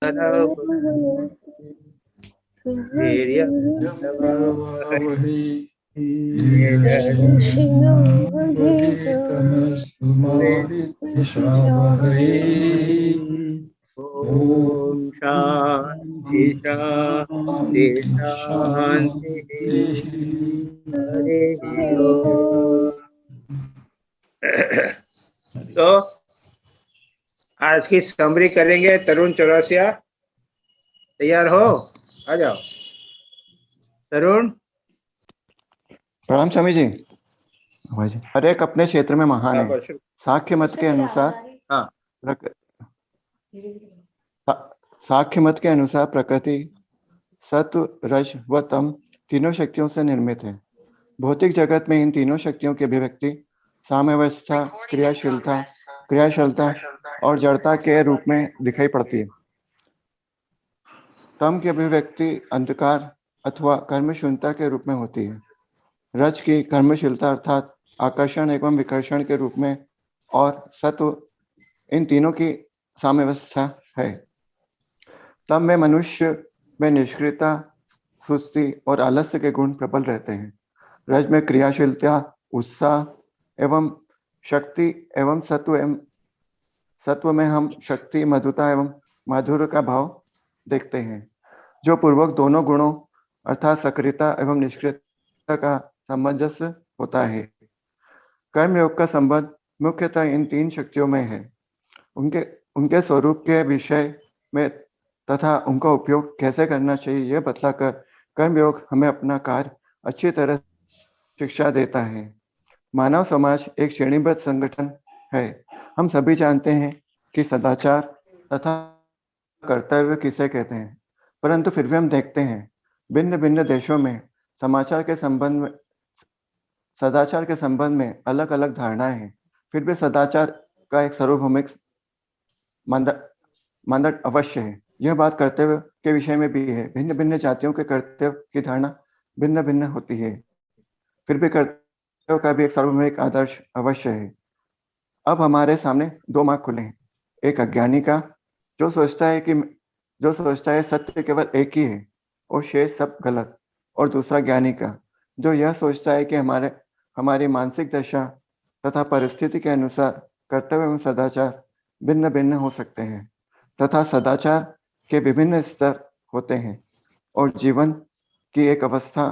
वही तमस्तु मा विद्विषावहै। ओम शांति शांति शांति। हरि ओम। तो आज की समरी करेंगे। तरुण चौरसिया तैयार हो? आ जाओ तरुण। प्रणाम स्वामी जी। हर एक अपने क्षेत्र में महान है। शुरू। साख्य मत के अनुसार हाँ साख्य मत के अनुसार प्रकृति सत्व रज व तम तीनों शक्तियों से निर्मित है। भौतिक जगत में इन तीनों शक्तियों की अभिव्यक्ति साम्यावस्था, क्रियाशीलता और जड़ता के रूप में दिखाई पड़ती है। तम की अभिव्यक्ति अंधकार अथवा कर्मशून्यता के रूप में होती है। रज की कर्मशीलता अर्थात आकर्षण एवं विकर्षण के रूप में और सत्व इन तीनों की साम्यावस्था है। तम में मनुष्य में निष्क्रियता, सुस्ती और आलस्य के गुण प्रबल रहते हैं। रज में क्रियाशीलता, उत्साह एवं शक्ति एवं सत्व में हम शक्ति, मधुरता एवं माधुर्य का भाव देखते हैं। जो पूर्वक दोनों गुणों अर्थात सक्रियता एवं निष्क्रियता का सामंजस्य होता है। कर्मयोग का संबंध मुख्यतः इन तीन शक्तियों में है। उनके स्वरूप के विषय में तथा उनका उपयोग कैसे करना चाहिए यह बतलाकर कर्मयोग हमें अपना कार्य अच्छी तरह शिक्षा देता है। मानव समाज एक श्रेणीबद्ध संगठन है। हम सभी जानते हैं कि सदाचार तथा कर्तव्य किसे कहते हैं, परंतु फिर भी हम देखते हैं भिन्न भिन्न देशों में सदाचार के संबंध में अलग अलग धारणाएं हैं। फिर भी सदाचार का एक सार्वभौमिक मानदंड अवश्य है। यह बात कर्तव्य के विषय में भी है। भिन्न भिन्न जातियों के कर्तव्य की धारणा भिन्न भिन्न होती है, फिर भी कर्तव्य का भी एक सार्वभौमिक आदर्श अवश्य है। अब हमारे सामने दो मार्ग खुले हैं। एक अज्ञानी का जो सोचता है सत्य केवल एक ही है और शेष सब गलत, और दूसरा ज्ञानी का जो यह सोचता है कि हमारी मानसिक दशा तथा परिस्थिति के अनुसार कर्तव्य एवं सदाचार भिन्न भिन्न हो सकते हैं तथा सदाचार के विभिन्न स्तर होते हैं और जीवन की एक अवस्था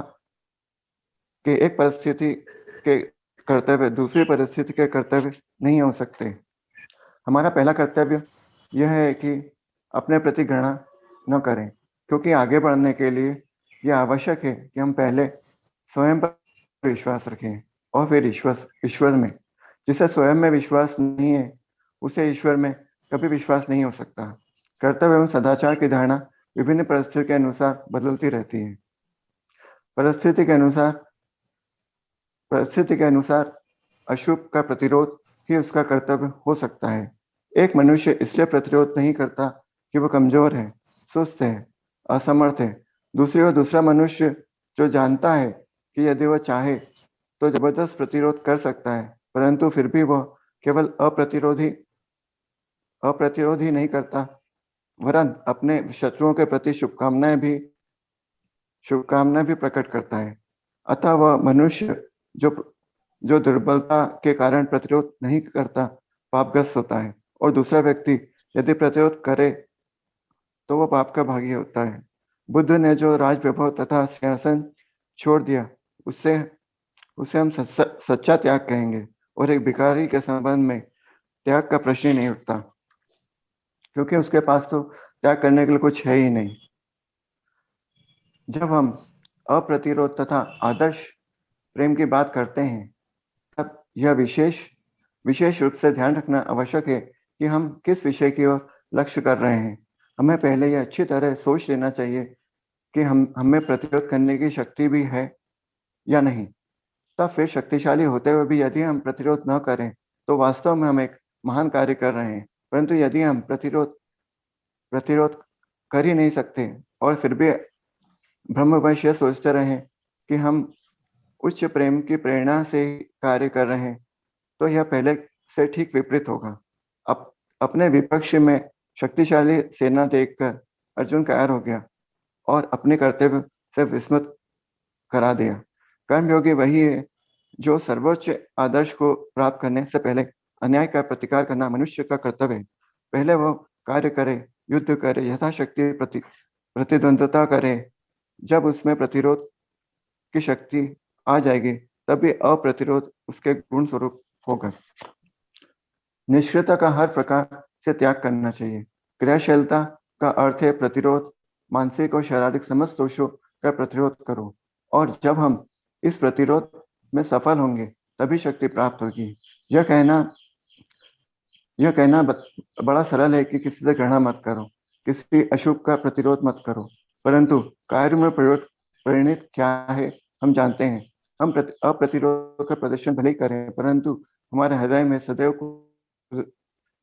के एक परिस्थिति के कर्तव्य दूसरी परिस्थिति के कर्तव्य नहीं हो सकते। हमारा पहला कर्तव्य यह है कि अपने प्रति घृणा न करें, क्योंकि आगे बढ़ने के लिए यह आवश्यक है कि हम पहले स्वयं पर विश्वास रखें और फिर ईश्वर में। जिसे स्वयं में विश्वास नहीं है उसे ईश्वर में कभी विश्वास नहीं हो सकता। कर्तव्य एवं सदाचार की धारणा विभिन्न परिस्थिति के अनुसार बदलती रहती है। परिस्थिति के अनुसार अशुभ का प्रतिरोध ही उसका कर्तव्य हो सकता है। एक मनुष्य इसलिए प्रतिरोध नहीं करता कि वह कमजोर है, सुस्त है, असमर्थ है। दूसरा मनुष्य जो जानता है कि यदि वह चाहे तो जबरदस्त प्रतिरोध कर सकता है, परंतु फिर भी वह केवल अप्रतिरोध ही नहीं करता, वरन अपने शत्रुओं के प्रति शुभकामनाएं भी प्रकट करता है। अतः वह मनुष्य जो दुर्बलता के कारण प्रतिरोध नहीं करता पापग्रस्त होता है, और दूसरा व्यक्ति यदि प्रतिरोध करे तो वह पाप का भागी होता है। बुद्ध ने जो राज वैभव तथा सिंहासन छोड़ दिया उसे हम सच्चा त्याग कहेंगे, और एक भिखारी के संबंध में त्याग का प्रश्न ही नहीं उठता, क्योंकि उसके पास तो त्याग करने के लिए कुछ है ही नहीं। जब हम अप्रतिरोध तथा आदर्श प्रेम की बात करते हैं तब यह विशेष रूप से ध्यान रखना आवश्यक है कि हम किस विषय की ओर लक्ष्य कर रहे हैं। हमें पहले यह अच्छी तरह सोच लेना चाहिए कि हमें प्रतिरोध करने की शक्ति भी है या नहीं। तब फिर शक्तिशाली होते हुए भी यदि हम प्रतिरोध न करें तो वास्तव में हम एक महान कार्य कर रहे हैं। परंतु यदि हम प्रतिरोध कर ही नहीं सकते और फिर भी ब्रह्मवश यह सोचते रहें कि हम उच्च प्रेम की प्रेरणा से कार्य कर रहे हैं, तो यह पहले से ठीक विपरीत होगा। अपने विपक्ष में शक्तिशाली सेना देखकर अर्जुन कायर हो गया और अपने कर्तव्य से विस्मृत करा दिया। कर्मयोगी वही है जो सर्वोच्च आदर्श को प्राप्त करने से पहले अन्याय का प्रतिकार करना मनुष्य का कर्तव्य है। पहले वो कार्य करे, युद्ध करे, यथाशक्ति प्रतिद्वंद्विता करे। जब उसमें प्रतिरोध की शक्ति आ जाएगी तभी अप्रतिरोध उसके गुण स्वरूप होगा। निष्क्रियता का हर प्रकार से त्याग करना चाहिए। क्रियाशीलता का अर्थ है प्रतिरोध। मानसिक और शारीरिक समस्त दोषों का प्रतिरोध करो, और जब हम इस प्रतिरोध में सफल होंगे तभी शक्ति प्राप्त होगी। यह कहना बड़ा सरल है कि किसी से घृणा मत करो, किसी अशुभ का प्रतिरोध मत करो, परंतु कार्य में परिणित क्या है हम जानते हैं। हम अप्रतिरोध का प्रदर्शन भले ही करें, परंतु हमारे हृदय में सदैव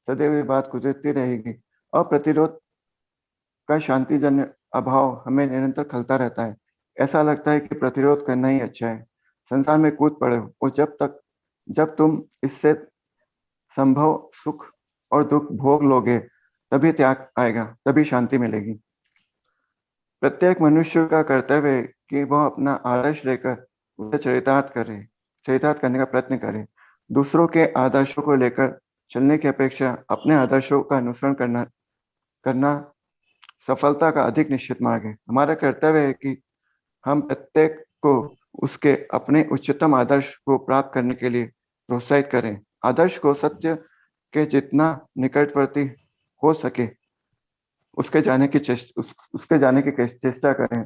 ये बात गुजरती रहेगी। अप्रतिरोध का शांतिजन्य अभाव हमें निरंतर खलता रहता है। ऐसा लगता है कि प्रतिरोध करना ही अच्छा है। संसार में कूद पड़े हो, और जब तुम इससे संभव सुख और दुख भोग लोगे तभी त्याग आएगा, तभी शांति मिलेगी। प्रत्येक मनुष्य का कर्तव्य है कि वह अपना आदर्श लेकर उसे चरितार्थ करने का प्रयत्न करे। दूसरों के आदर्शों को लेकर चलने की अपेक्षा अपने आदर्शों का अनुसरण करना सफलता का अधिक निश्चित मार्ग है। हमारा कर्तव्य है कि हम प्रत्येक को उसके अपने उच्चतम आदर्श को प्राप्त करने के लिए प्रोत्साहित करें। आदर्श को सत्य के जितना निकटवर्ती हो सके उसके जाने की चेष्टा करें।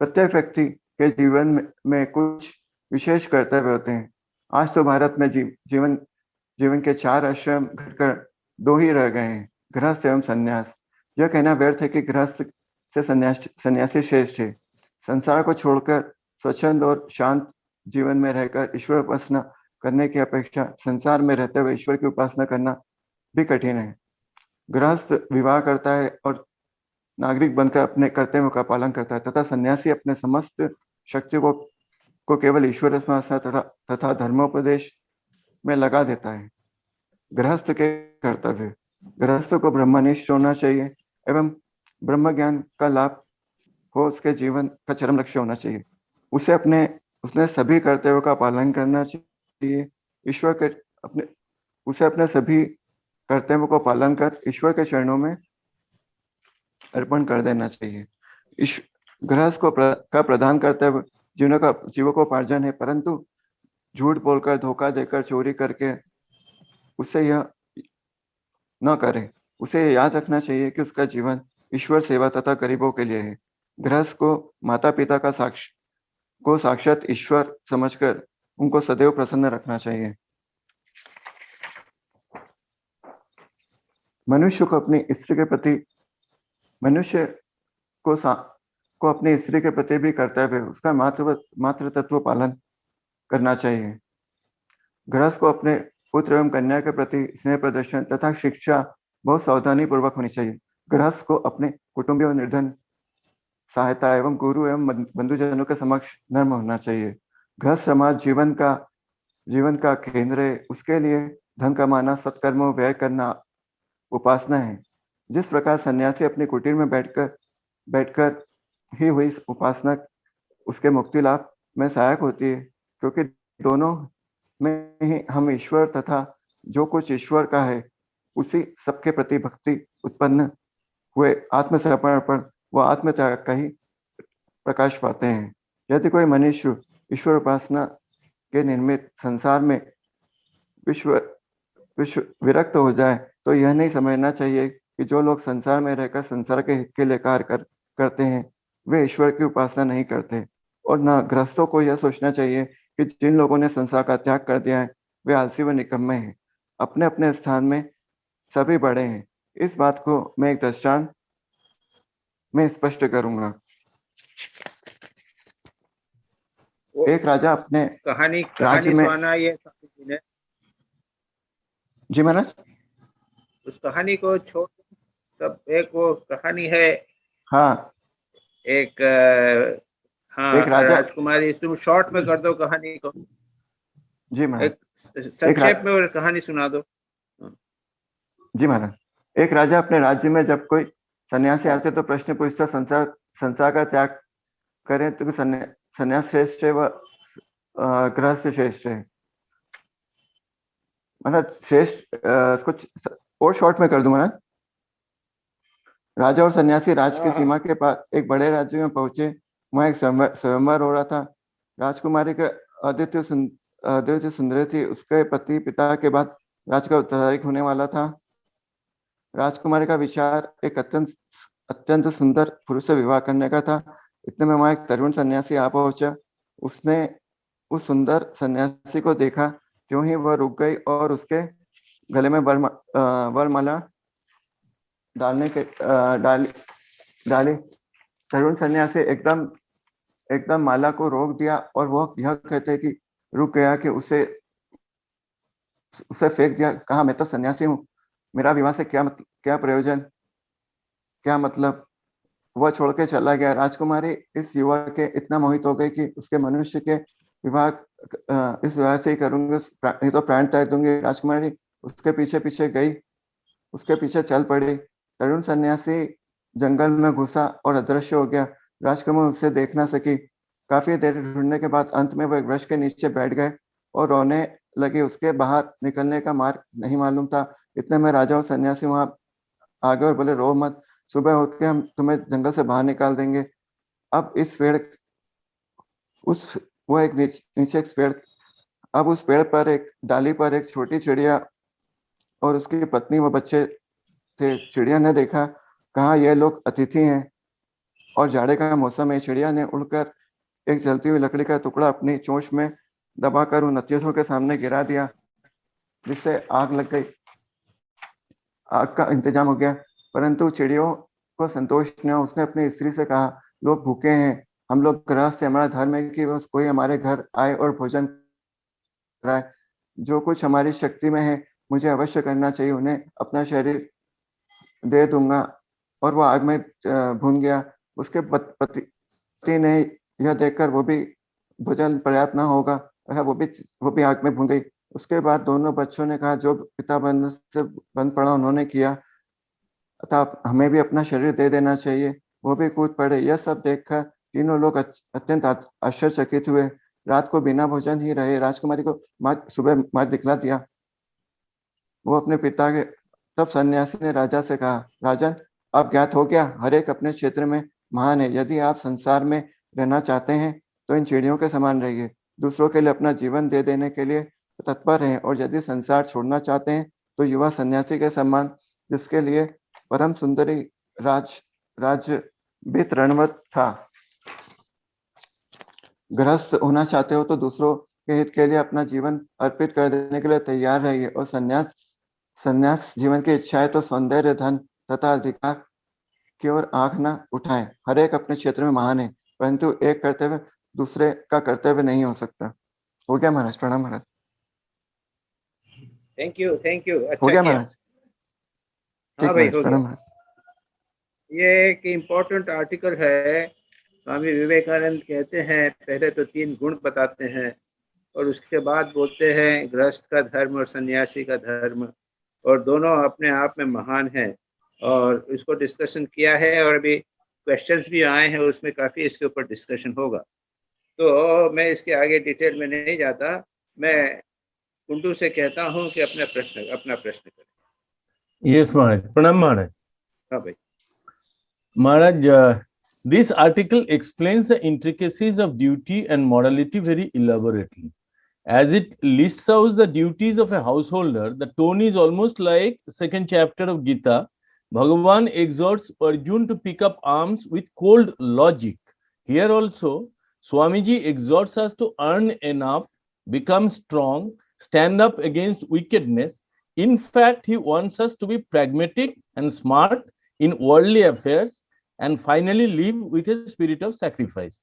प्रत्येक व्यक्ति के जीवन में कुछ विशेष कर्तव्य होते हैं। आज तो भारत में जीवन के 4 आश्रम घटकर 2 ही रह गए हैं, गृहस्थ एवं संन्यास। यह कहना व्यर्थ है कि गृहस्थ से सन्यासी श्रेष्ठ है। संसार को छोड़कर स्वच्छंद और शांत जीवन में रहकर ईश्वर उपासना करने की अपेक्षा संसार में रहते हुए ईश्वर की उपासना करना भी कठिन है। गृहस्थ विवाह करता है और नागरिक बनकर अपने कर्तव्यों का पालन करता है, तथा सन्यासी अपने समस्त शक्ति को केवल ईश्वर उपासना तथा धर्मोपदेश में लगा देता है। गृहस्थ के कर्तव्य: गृहस्थ को ब्रह्मनिष्ठ होना चाहिए एवं ब्रह्म ज्ञान का लाभ हो उसके जीवन का चरम लक्ष्य होना चाहिए। उसने सभी कर्तव्यों का पालन करना चाहिए। उसे अपने सभी कर्तव्यों को पालन कर ईश्वर के चरणों में अर्पण कर देना चाहिए। गृहस्थ का प्रधान कर्तव्य जीवकोपार्जन है, परंतु झूठ बोलकर, धोखा देकर, चोरी करके उसे यह न करे। उसे याद रखना चाहिए कि उसका जीवन ईश्वर सेवा तथा गरीबों के लिए है। गृहस्थ को माता पिता का साक्षात ईश्वर समझकर उनको सदैव प्रसन्न रखना चाहिए। मनुष्य को अपनी स्त्री के प्रति भी कर्तव्य है। उसका मातृ तत्व पालन करना चाहिए। गृहस्थ को अपने पुत्र एवं कन्या के प्रति स्नेह प्रदर्शन तथा शिक्षा बहुत सावधानी पूर्वक होनी चाहिए। गृहस्थ को अपने कुटुंबियों, निर्धन सहायता एवं गुरु एवं बंधुजनों के समक्ष नम्र होना चाहिए। गृहस्थ समाज जीवन का केंद्र है। उसके लिए धन कमाना, सत्कर्मों व्यय करना उपासना है। जिस प्रकार सन्यासी अपनी कुटीर में बैठकर ही हुई उपासना उसके मुक्ति लाभ में सहायक होती है, क्योंकि दोनों में ही हम ईश्वर तथा जो कुछ ईश्वर का है उसी सबके प्रति भक्ति उत्पन्न हुए आत्मसमर्पण व आत्मत्याग का ही प्रकाश पाते हैं। यदि कोई मनुष्य ईश्वर उपासना के निर्मित संसार में विरक्त हो जाए तो यह नहीं समझना चाहिए कि जो लोग संसार में रहकर संसार के हित के लिए कार्य करते हैं वे ईश्वर की उपासना नहीं करते, और न गृहस्थों को यह सोचना चाहिए कि जिन लोगों ने संसार का त्याग कर दिया है वे आलसी व निकम्मे हैं। अपने अपने स्थान में सभी बड़े हैं। इस बात को मैं एक दृष्टांत में स्पष्ट करूंगा। एक राजा अपने कहानी राज्य में सुनाना ये ने जी महाराज, उस कहानी को छोड़ सब एक वो कहानी है। हाँ, एक हाँ एक राजा, राजकुमारी, तुम शॉर्ट में कर दो कहानी को। जी महाराज, एक संक्षेप में कहानी सुना दो। जी महाराज। एक राजा अपने राज्य में जब कोई सन्यासी आते तो प्रश्न पूछता, संसार का त्याग करें तो सन्यास श्रेष्ठ है व गृहस्थ श्रेष्ठ है? मतलब श्रेष्ठ कुछ और शॉर्ट में कर दूं महाराज। राजा और सन्यासी राज की सीमा के पास एक बड़े राज्य में पहुंचे। वहां एक स्वयंवर हो रहा था। राजकुमारी के अद्वितीय सुंदरी थी। उसके पति पिता के बाद राज का उत्तराधिकारी होने वाला था। राजकुमारी का विचार एक अत्यंत सुंदर पुरुष से विवाह करने का था। इतने में वहां एक तरुण सन्यासी आ पहुंचा। उसने उस सुंदर सन्यासी को देखा, क्यों ही वह रुक गई और उसके गले में वरमाला डाली। तरुण सन्यासी एकदम माला को रोक दिया और वह यह कहते कि रुक गया कि उसे फेंक दिया। कहा, मैं तो सन्यासी हूँ, मेरा विवाह से क्या प्रयोजन, क्या मतलब। वह छोड़ के चला गया। राजकुमारी इस युवक के इतना मोहित हो गई कि उसके मनुष्य के विवाह इस विवाह से ही करूंगी, नहीं तो प्राण त्याग दूंगी। राजकुमारी उसके पीछे पीछे गई, उसके पीछे चल पड़ी। तरुण सन्यासी जंगल में घुसा और अदृश्य हो गया। राजकुमार उसे देख ना सकी। काफी देर ढूंढने के बाद अंत में वह एक वृक्ष के नीचे बैठ गए और रोने लगे। उसके बाहर निकलने का मार्ग नहीं मालूम था। इतने में राजा और सन्यासी वहां आ गए और बोले, रो मत, सुबह होकर हम तुम्हें जंगल से बाहर निकाल देंगे। अब इस पेड़ वो एक नीचे एक पेड़ अब उस पेड़ पर एक डाली पर एक छोटी चिड़िया और उसकी पत्नी व बच्चे थे। चिड़िया ने देखा, कहा, यह लोग अतिथि हैं और जाड़े का मौसम है। चिड़िया ने उड़कर एक जलती हुई लकड़ी का टुकड़ा अपनी चोंच में दबाकर उन अतिथियों के सामने गिरा दिया, जिससे आग लग गई। आग का इंतजाम हो गया, परंतु चिड़ियों को संतोष न हुआ। उसने अपनी स्त्री से कहा, लोग भूखे हैं, हम लोग गृहस्थ हैं, हमारा धर्म है कि बस कोई हमारे घर आए और भोजन कराए। जो कुछ हमारी शक्ति में है मुझे अवश्य करना चाहिए, उन्हें अपना शरीर दे दूंगा। और वो आग में भून गया। उसके पति ने यह देखकर वो भी भोजन पर्याप्त ना होगा, वो भी आग में भून गई। उसके बाद दोनों बच्चों ने कहा, जो पिता बंद पड़ा उन्होंने किया, अतः हमें भी अपना शरीर दे देना चाहिए। वो भी कूद पड़े। यह सब देखकर तीनों लोग अत्यंत आश्चर्यचकित हुए। रात को बिना भोजन ही रहे। राजकुमारी को सुबह मार्ग दिखला दिया। वो अपने पिता के तब सन्यासी ने राजा से कहा, राजन, अब ज्ञात हो गया, हर एक अपने क्षेत्र में महान है। यदि आप संसार में रहना चाहते हैं तो इन चिड़ियों के समान रहिए, दूसरों के लिए अपना जीवन दे देने के लिए तत्पर हैं। और यदि संसार छोड़ना चाहते हैं तो युवा सन्यासी के समान, जिसके लिए परम सुंदरी राज्य रणवत था। गृहस्थ होना चाहते हो तो दूसरों के हित के लिए अपना जीवन अर्पित कर देने के लिए तैयार रहिए। और संन्यास जीवन की इच्छा है तो सौंदर्य, धन तथा अधिकार की ओर आंख न उठाएं। हर एक अपने क्षेत्र में महान है, परंतु एक कर्तव्य दूसरे का कर्तव्य नहीं हो सकता। हो गया महाराज? प्रणाम महाराज। थैंक यू अच्छा हो गया किया महाराज? हाँ भाई, हो प्रणाम गया। महाराज। ये एक इम्पोर्टेंट आर्टिकल है। स्वामी विवेकानंद कहते हैं, पहले तो 3 गुण बताते हैं और उसके बाद बोलते हैं गृहस्थ का धर्म और सन्यासी का धर्म, और दोनों अपने आप में महान हैं। और इसको डिस्कशन किया है और अभी क्वेश्चंस भी आए हैं, उसमें काफ़ी इसके ऊपर डिस्कशन होगा। तो मैं इसके आगे डिटेल में नहीं जाता। मैं कुंडू से कहता हूँ कि अपना प्रश्न करें। यस महाराज, प्रणाम महाराज। हाँ भाई। Maharaj, this article explains the intricacies of duty and morality very elaborately. As it lists out the duties of a householder, the tone is almost like second chapter of Gita. Bhagavan exhorts Arjun to pick up arms with cold logic. Here also, Swamiji exhorts us to earn enough, become strong, stand up against wickedness. In fact, he wants us to be pragmatic and smart in worldly affairs, and finally live with a spirit of sacrifice.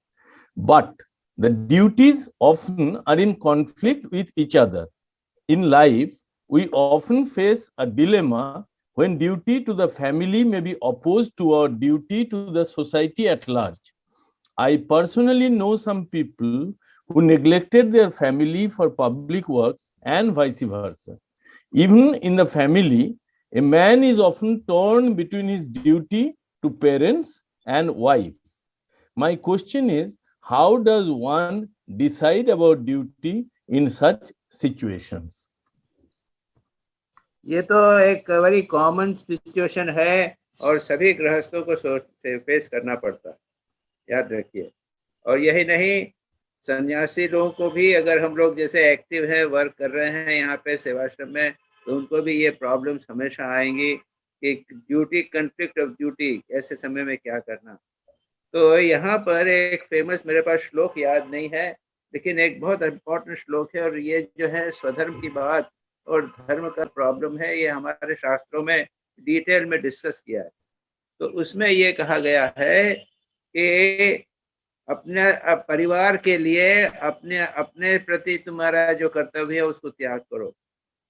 But the duties often are in conflict with each other. In life, we often face a dilemma when duty to the family may be opposed to our duty to the society at large. I personally know some people who neglected their family for public works and vice versa. Even in the family, A man is often torn between his duty to parents and wife. My question is, how does one decide about duty in such situations? ये तो एक बड़ी common situation है और सभी गृहस्थों को face करना पड़ता है, याद रखिए। और यही नहीं, सन्यासी लोगों को भी, अगर हम लोग जैसे एक्टिव है, वर्क कर रहे हैं यहाँ पे सेवाश्रम में, तो उनको भी ये प्रॉब्लम्स हमेशा आएंगी कि ड्यूटी, कन्फ्लिक्ट ऑफ ड्यूटी, ऐसे समय में क्या करना। तो यहाँ पर एक फेमस, मेरे पास श्लोक याद नहीं है, लेकिन एक बहुत इम्पोर्टेंट श्लोक है, और ये जो है स्वधर्म की बात और धर्म का प्रॉब्लम है, ये हमारे शास्त्रों में डिटेल में डिस्कस किया है। तो उसमें ये कहा गया है कि अपने परिवार के लिए अपने प्रति तुम्हारा जो कर्तव्य है उसको त्याग करो।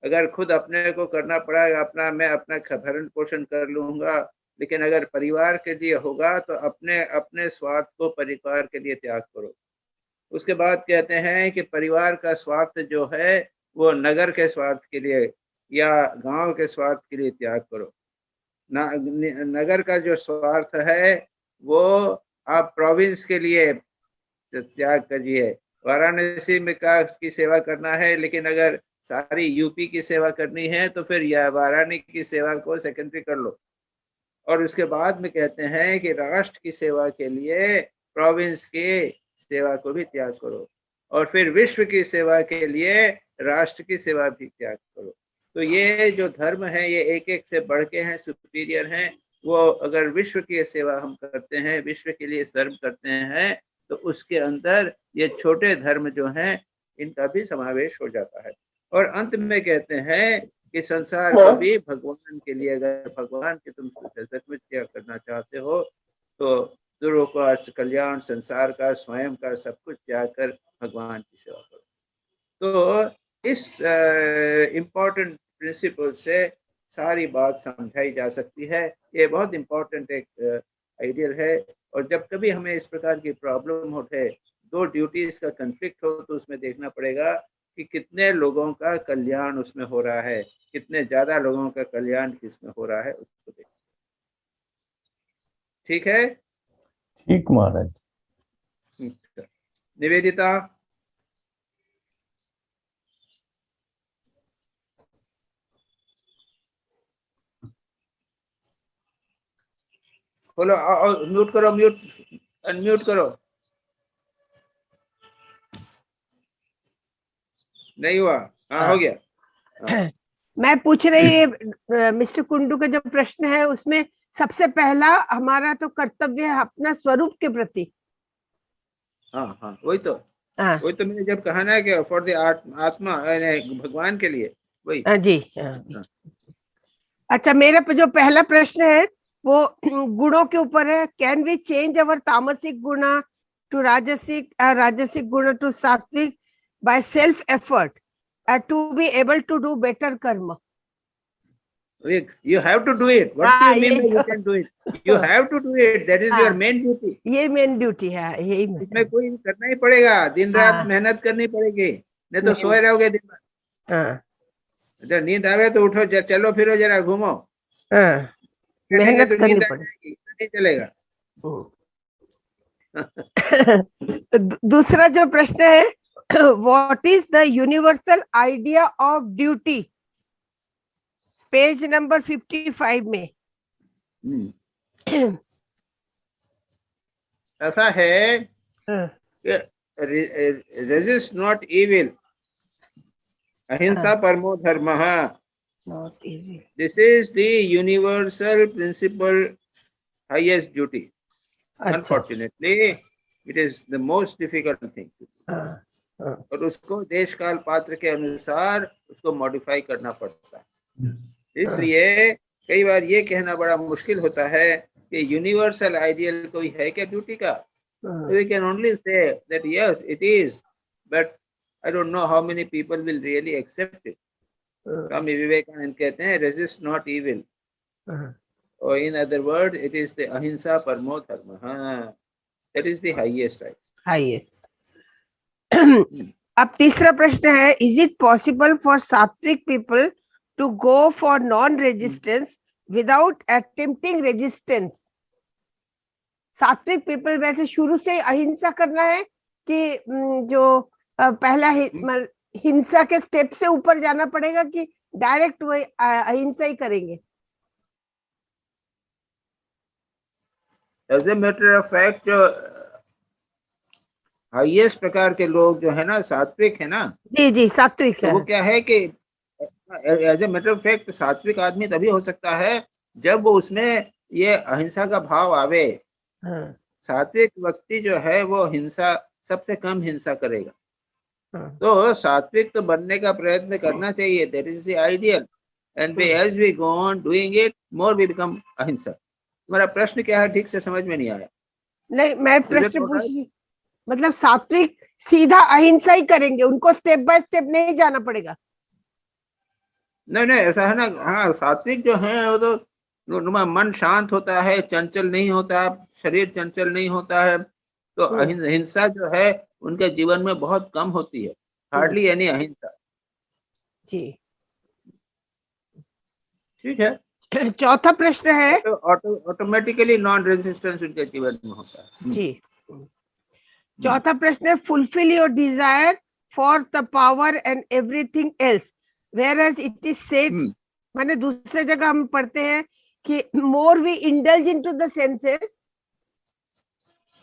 अगर खुद अपने को करना पड़ा, मैं अपना भरण पोषण कर लूंगा, लेकिन अगर परिवार के लिए होगा तो अपने स्वार्थ को परिवार के लिए त्याग करो। उसके बाद कहते हैं कि परिवार का स्वार्थ जो है वो नगर के स्वार्थ के लिए या गांव के स्वार्थ के लिए त्याग करो। नगर का जो स्वार्थ है वो आप प्रोविंस के लिए त्याग करिए। वाराणसी में की सेवा करना है, लेकिन अगर सारी यूपी की सेवा करनी है तो फिर यह वाराणसी की सेवा को सेकेंडरी कर लो। और उसके बाद में कहते हैं कि राष्ट्र की सेवा के लिए प्रोविंस की सेवा को भी त्याग करो, और फिर विश्व की सेवा के लिए राष्ट्र की सेवा भी त्याग करो। तो ये जो धर्म है ये एक एक से बढ़ के हैं, सुपीरियर हैं। वो अगर विश्व की सेवा हम करते हैं, विश्व के लिए धर्म करते हैं, तो उसके अंदर ये छोटे धर्म जो हैं इनका भी समावेश हो जाता है। और अंत में कहते हैं कि संसार को भी भगवान के लिए, अगर भगवान के तुम सचमुच क्या करना चाहते हो तो दुर्गों का कल्याण, संसार का, स्वयं का, सब कुछ त्याग कर भगवान की सेवा करो। तो इस इम्पोर्टेंट प्रिंसिपल से सारी बात समझाई जा सकती है। ये बहुत इम्पोर्टेंट एक आइडियल है। और जब कभी हमें इस प्रकार की प्रॉब्लम होते, दो ड्यूटीज का कन्फ्लिक्ट हो, तो उसमें देखना पड़ेगा कि कितने लोगों का कल्याण उसमें हो रहा है, कितने ज्यादा लोगों का कल्याण किसमें हो रहा है, उसको देखना। ठीक है? ठीक महाराज। निवेदिता, खोलो, म्यूट करो, अनम्यूट करो। नहीं हुआ? हाँ, हो गया। मैं पूछ रही, मिस्टर कुंडू का जो प्रश्न है उसमें सबसे पहला हमारा तो कर्तव्य है अपना स्वरूप के प्रति। हाँ, वही तो मैंने जब कहा ना कि फॉर द आत्मा, भगवान के लिए, वही। जी। अच्छा, मेरा जो पहला प्रश्न है वो गुणों के ऊपर है। कैन वी चेंज अवर तामसिक गुण टू राजसिक गुण टू सात्विक by self effort to be able to do better karma? You have to do it. What do you mean by you can do it? You have to do it. That is your main duty. ये main duty है, यही इसमें कोई करना ही पड़ेगा, दिन रात मेहनत करनी पड़ेगी, नहीं तो सोए रहोगे दिन भर। जब नींद आवे तो उठो, चलो फिरो, जरा घूमो, मेहनत तो करनी नींद पड़ेगी, नहीं चलेगा। दूसरा जो प्रश्न है, what is the universal idea of duty? Page number 55 में। ऐसा है कि resist not evil, अहिंसा परमो धर्मः। This is the universal principle, highest duty. Unfortunately, it is the most difficult thing to do. और उसको देश काल पात्र के अनुसार उसको मॉडिफाई करना पड़ता है। इसलिए कई बार ये कहना बड़ा मुश्किल होता है कि यूनिवर्सल आइडियल कोई है क्या ड्यूटी का। We can only say that yes, it is, but I don't know how many people will really accept it. Swami Vivekananda कहते हैं resist not evil, or in other words, it is the ahimsa paramo dharma. That is the highest right. Highest. अब तीसरा प्रश्न है, is it possible for सात्विक people to go for non-resistance without attempting resistance. सात्विक people वैसे शुरू से अहिंसा करना है कि जो पहला हिंसा के स्टेप से ऊपर जाना पड़ेगा कि डायरेक्ट वही अहिंसा ही करेंगे? As a matter of fact highest प्रकार के लोग जो है ना सात्विक है ना, जी जी सात्विक तो है। वो क्या है कि as a matter of fact सात्विक आदमी तभी हो सकता है जब वो उसमें ये अहिंसा का भाव आवे। हाँ, सात्विक व्यक्ति जो है वो हिंसा सबसे कम हिंसा करेगा। हाँ, तो सात्विक तो बनने का प्रयत्न करना चाहिए, that is the ideal, and as we go on doing it more we become ahimsa. तुम्हारा प्रश्न क्या है, ठीक से समझ में नहीं आया। नहीं मैं प्रश्न पूछ, मतलब सात्विक सीधा अहिंसा ही करेंगे, उनको स्टेप बाय स्टेप नहीं जाना पड़ेगा? नहीं नहीं ऐसा है ना, हाँ सात्विक जो है वो तो मन शांत होता है, चंचल नहीं होता, शरीर चंचल नहीं होता है, तो हिंसा जो है उनके जीवन में बहुत कम होती है, हार्डली एनी अहिंसा। जी ठीक है। चौथा प्रश्न है, तो ऑटोमेटिकली नॉन रेजिस्टेंस उनके जीवन में होता है। जी चौथा प्रश्न है, fulfil your desire for the power and everything elsewhere as it is said, माने दूसरे जगह हम पढ़ते हैं कि more we indulge into the senses.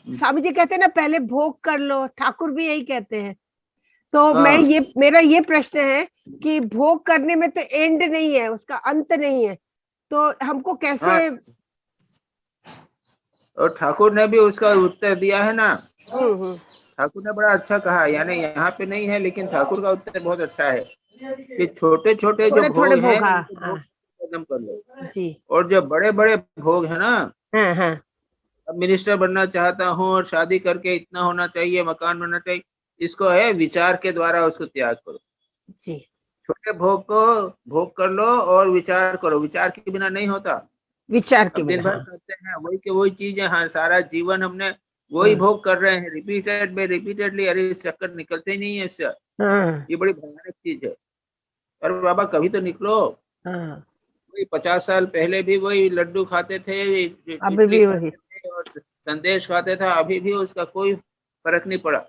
Swami ji कहते हैं ना पहले भोग कर लो, ठाकुर भी यही कहते हैं। तो मेरा ये प्रश्न है कि भोग करने में तो एंड नहीं है, उसका अंत नहीं है, तो हमको कैसे? और ठाकुर ने भी उसका उत्तर दिया है ना, ठाकुर ने बड़ा अच्छा कहा, यानी यहाँ पे नहीं है लेकिन ठाकुर का उत्तर बहुत अच्छा है कि छोटे छोटे जो भोग हैं खत्म कर लो जी, और जो बड़े बड़े भोग है ना, अब मिनिस्टर बनना चाहता हूँ और शादी करके इतना होना चाहिए, मकान बनना चाहिए, इसको है विचार के द्वारा उसको त्याग करो जी। छोटे भोग को भोग कर लो और विचार करो, विचार के बिना नहीं होता, विचार के बिना दिन भर करते हैं वही के वही चीजें, हाँ सारा जीवन हमने वही भोग कर रहे हैं रिपीटेडली, अरे इस चक्कर निकलते ही नहीं है इससे, ये बड़ी भयानक चीज है। और बाबा कभी तो निकलो, वही 50 साल पहले भी वही लड्डू खाते थे, अभी भी वही और संदेश खाते था, अभी भी उसका कोई फर्क नहीं पड़ा,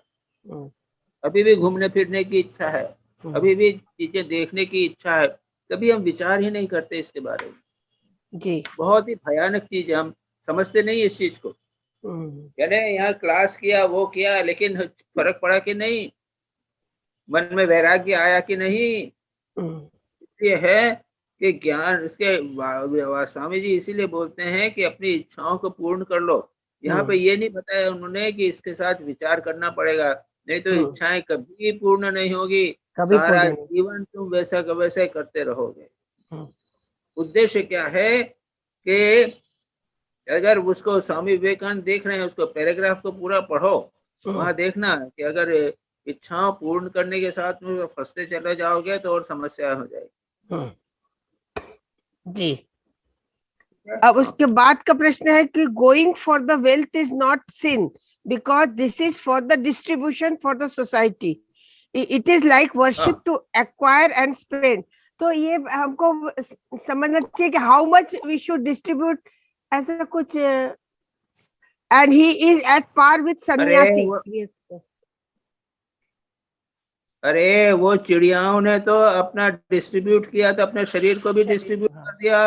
अभी भी घूमने फिरने की इच्छा है, अभी भी चीजें देखने की इच्छा है, कभी हम विचार ही नहीं करते इसके बारे में जी। बहुत ही भयानक चीज है, हम समझते नहीं इस चीज को, यानी यहाँ क्लास किया वो किया लेकिन फर्क पड़ा कि नहीं, मन में वैराग्य आया कि नहीं। इसलिए है कि ज्ञान, इसके स्वामी जी इसीलिए बोलते हैं कि अपनी इच्छाओं को पूर्ण कर लो। यहाँ पे ये नहीं बताया उन्होंने कि इसके साथ विचार करना पड़ेगा, नहीं तो इच्छाएं कभी पूर्ण नहीं होगी, सारा जीवन तुम वैसा का वैसा करते रहोगे। उद्देश्य क्या है कि अगर उसको स्वामी विवेकानंद देख रहे हैं, उसको पैराग्राफ को पूरा पढ़ो, वहां देखना कि अगर इच्छाओं पूर्ण करने के साथ में फंसते चले जाओगे तो और समस्या हो जाएगी जी। अब उसके बाद का प्रश्न है कि going for the wealth is not sin because this is for the distribution for the society, it is like worship to acquire and spend. तो ये हमको समझना चाहिए कि how much we should distribute, ऐसा कुछ, and he is at par with sanyasi. अरे वो चिड़ियाओं ने तो अपना डिस्ट्रीब्यूट किया था, अपने शरीर को भी डिस्ट्रीब्यूट कर दिया,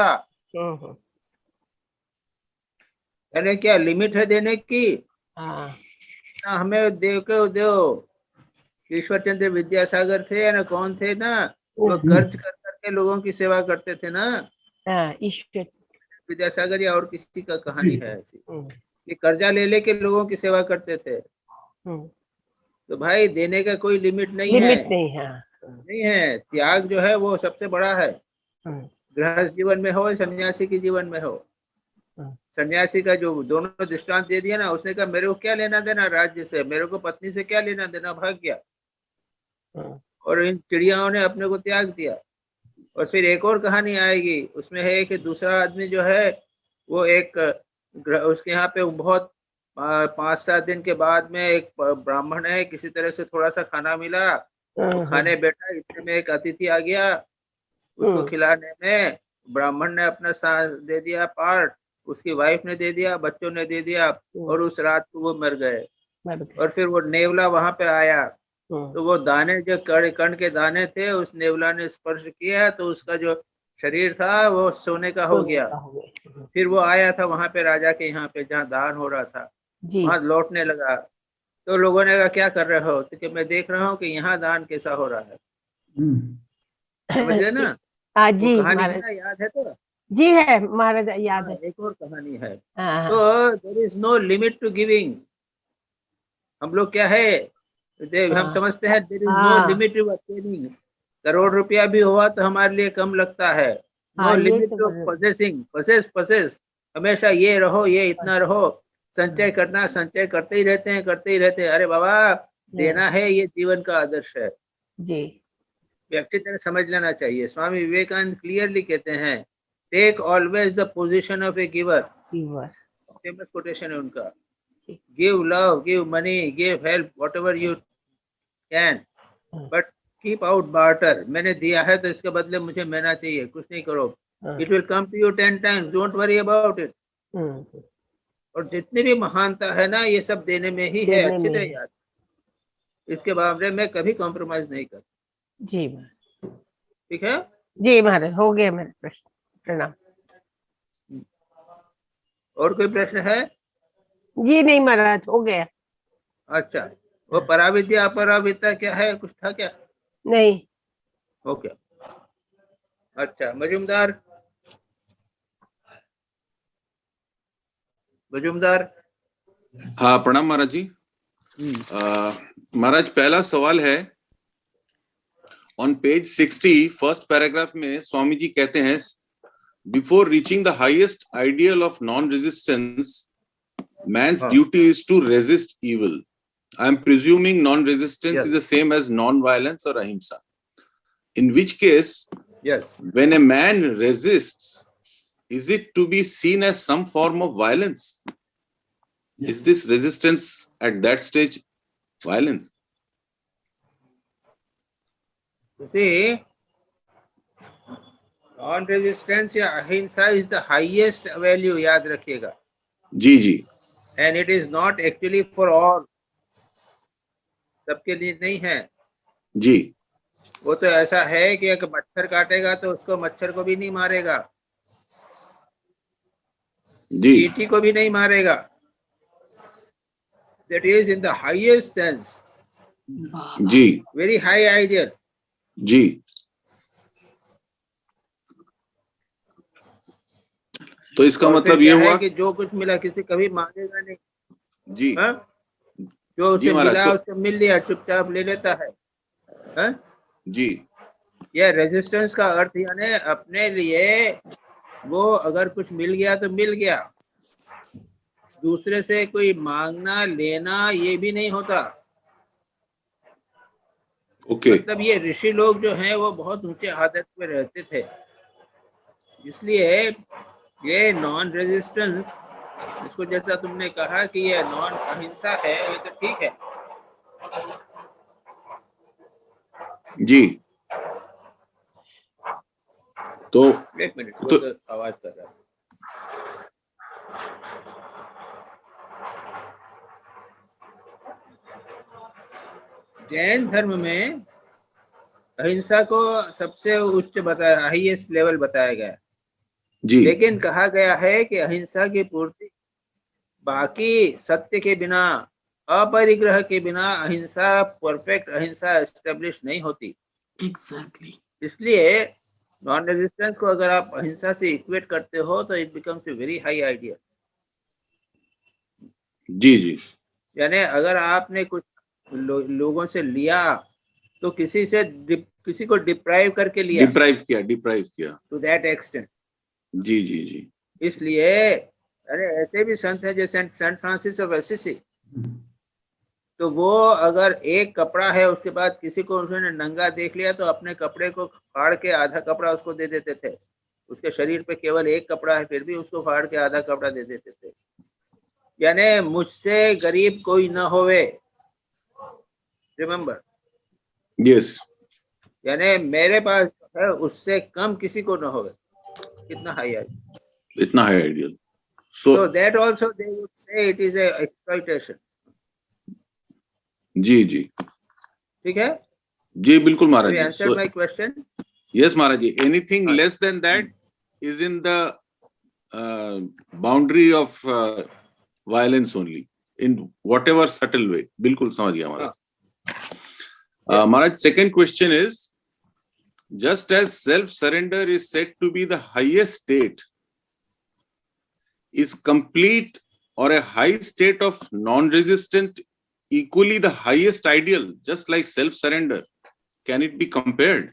यानी क्या लिमिट है देने की? ना हमें दे के दो। ईश्वर चंद्र विद्यासागर थे ना, कौन थे ना, वो कर्ज कर करके लोगों की सेवा करते थे ना, ईश्वर विद्यासागर या और किसी का कहानी है ऐसी, कि कर्जा ले लेके लोगों की सेवा करते थे। तो भाई देने का कोई लिमिट नहीं है, नहीं है। त्याग जो है वो सबसे बड़ा है, गृहस्थ जीवन में हो, सन्यासी के जीवन में हो। सन्यासी का जो दोनों दृष्टांत दे दिया ना, उसने कहा मेरे को क्या लेना देना राज्य से, मेरे को पत्नी से क्या लेना देना, भाग गया। और इन चिड़ियाओं ने अपने को त्याग दिया। और फिर एक और कहानी आएगी, उसमें है कि दूसरा आदमी जो है वो एक उसके यहाँ पे बहुत 5-7 दिन के बाद में एक ब्राह्मण है, किसी तरह से थोड़ा सा खाना मिला, तो खाने बैठा, इतने में एक अतिथि आ गया, उसको खिलाने में ब्राह्मण ने अपना दे दिया पार्ट, उसकी वाइफ ने दे दिया, बच्चों ने दे दिया, और उस रात को वो मर गए। और फिर वो नेवला वहां पे आया, तो वो दाने जो कण के दाने थे, उस नेवला ने स्पर्श किया तो उसका जो शरीर था वो सोने का हो गया। फिर वो आया था वहां पे राजा के यहाँ पे जहाँ दान हो रहा था, वहां लौटने लगा। तो लोगों ने कहा क्या कर रहे हो? तो कि मैं देख रहा हूँ कि यहाँ दान कैसा हो रहा है। समझ गए ना? हाँ वो जी कहानी है महाराज ना, याद है तो? जी है महाराज याद है। एक और कहानी है। हाँ, तो there is no limit to giving. हम लोग क्या है, हम हाँ, समझते हैं देयर इज नो हाँ, लिमिट टू अटेनिंग। करोड़ रुपया भी हुआ तो हमारे लिए कम लगता है। नो हाँ, ये लिमिट तो टू पोजेसिंग, पसेस। हमेशा ये रहो, ये इतना रहो, संचय करना, संचय करते ही रहते हैं, करते ही रहते हैं। अरे बाबा, देना है, ये जीवन का आदर्श है। जी व्यक्ति तरह समझ लेना चाहिए। स्वामी विवेकानंद क्लियरली कहते हैं, take always the position of a giver. Famous quotation है उनका। Give love, give money, give help, whatever you can, but keep out barter. मैंने दिया है तो इसके बदले मुझे मिलना चाहिए, कुछ नहीं करो। It will come to you 10 times, don't worry about it. और जितनी भी महानता है ना, ये सब देने में ही है। अच्छी तरह याद, इसके बारे में कभी कॉम्प्रोमाइज नहीं कर। जी ठीक है जी महाराज, हो गया मेरा प्रश्न, प्रणाम। और कोई प्रश्न है? जी नहीं महाराज, हो गया। अच्छा, वो पराविद्या अपराविद्या क्या है, कुछ था क्या? नहीं। ओके, अच्छा। मजूमदार, हाँ प्रणाम महाराज जी। महाराज, पहला सवाल है, ऑन पेज 60 फर्स्ट पैराग्राफ में स्वामी जी कहते हैं, before reaching the highest ideal of non resistance, man's duty is to resist evil. I am presuming non-resistance is the same as non-violence or ahimsa. In which case, when a man resists, is it to be seen as some form of violence? Is this resistance at that stage violence? See, non-resistance या अहिंसा is the highest value, याद रखिएगा। जी जी। And it is not actually for all, सबके लिए नहीं है जी। वो तो ऐसा है कि एक मच्छर काटेगा तो उसको मच्छर को भी नहीं मारेगा, जी, चींटी को भी नहीं मारेगा। That is in the highest sense, ji, very high ideal. जी। तो इसका मतलब ये हुआ कि जो कुछ मिला किसी कभी मांगेगा नहीं। जी। हा? जो उसे मिला उससे मिल लिया, चुपचाप ले लेता है। हा? जी। यह रेजिस्टेंस का अर्थ यानी अपने लिए वो अगर कुछ मिल गया तो मिल गया, दूसरे से कोई मांगना लेना ये भी नहीं होता। ओके। मतलब ये ऋषि लोग जो हैं वो बहुत ऊंचे आदत में रहते थे, इसलिए ये नॉन रेजिस्टेंस, इसको जैसा तुमने कहा कि ये नॉन अहिंसा है, ये तो ठीक है जी। तो एक मिनट, वो तो आवाज कर रहा है। जैन धर्म में अहिंसा को सबसे उच्च बताया, हाईएस्ट लेवल बताया गया जी। लेकिन कहा गया है कि अहिंसा की पूर्ति बाकी सत्य के बिना, अपरिग्रह के बिना अहिंसा, परफेक्ट अहिंसा एस्टेब्लिश नहीं होती। Exactly. इसलिए नॉन रेजिस्टेंस को अगर आप अहिंसा से इक्वेट करते हो तो it becomes a very high idea. जी जी। यानी अगर आपने कुछ लोगों से लिया तो किसी को डिप्राइव करके लिया, डिप्राइव किया टू दैट एक्सटेंट। जी जी जी। इसलिए अरे ऐसे भी संत है जैसे सेंट फ्रांसिस ऑफ असिसी, तो वो अगर एक कपड़ा है उसके बाद किसी को उन्होंने नंगा देख लिया तो अपने कपड़े को फाड़ के आधा कपड़ा उसको दे देते थे। उसके शरीर पे केवल एक कपड़ा है फिर भी उसको फाड़ के आधा कपड़ा दे देते थे। यानी मुझसे गरीब कोई ना होवे, रिमेम्बर। यस। यानी मेरे पास है उससे कम किसी को न हो, कितना हाई है, इतना high ideal. so that also they would say it is a exploitation. जी जी ठीक है, जी बिल्कुल महाराज you ji. answered my question. Yes Maharaj ji, anything हाँ. less than that is in the boundary of violence only, in whatever subtle way. बिल्कुल समझ गया महाराज. Maharaj, second question is, just as self-surrender is said to be the highest state, is complete or a high state of non-resistant equally the highest ideal, just like self-surrender? Can it be compared?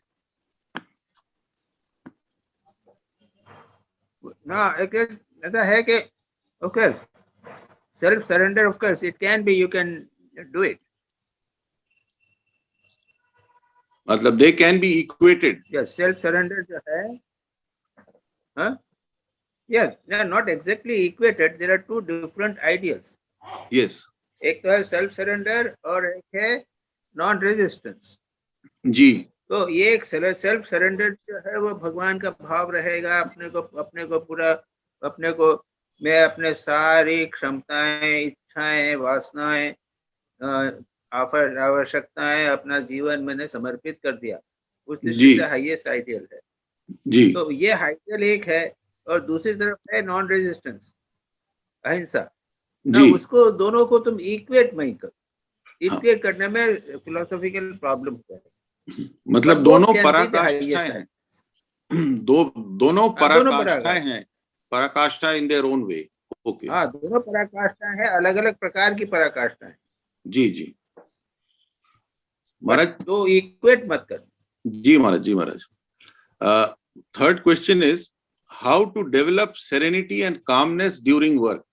ना एक ऐसा है कि okay, self surrender of course it can be, you can do it. मतलब they can be equated. Yes, self surrender जो है, हाँ, yes, they are not exactly equated. There are two different ideals. Yes. एक तो है self surrender और एक है non resistance. जी. तो ये एक सेल्फ सरेंडर जो है वो भगवान का भाव रहेगा, अपने को पूरा, अपने को मैं अपने सारी क्षमताएं, इच्छाएं, वासनाएं, आवश्यकताएं, अपना जीवन मैंने समर्पित कर दिया, उस दृष्टि से हाईएस्ट आइडियल है. जी. तो ये आइडियल एक है, और दूसरी तरफ है नॉन रेजिस्टेंस, अहिंसा. ना उसको दोनों को तुम इक्वेट नहीं करो. इक्वेट करने में फिलोसॉफिकल प्रॉब्लम होता है. मतलब दोनों पराकाष्ठाएं हैं, दोनों पराकाष्ठाएं हैं, पराकाष्ठा in their own way. Okay. हाँ, दोनों पराकाष्ठाएं हैं, अलग अलग प्रकार की पराकाष्ठाएं. जी जी महाराज. तो इक्वेट मत कर. जी महाराज, जी Maharaj. Third question is, how to develop serenity and calmness during work?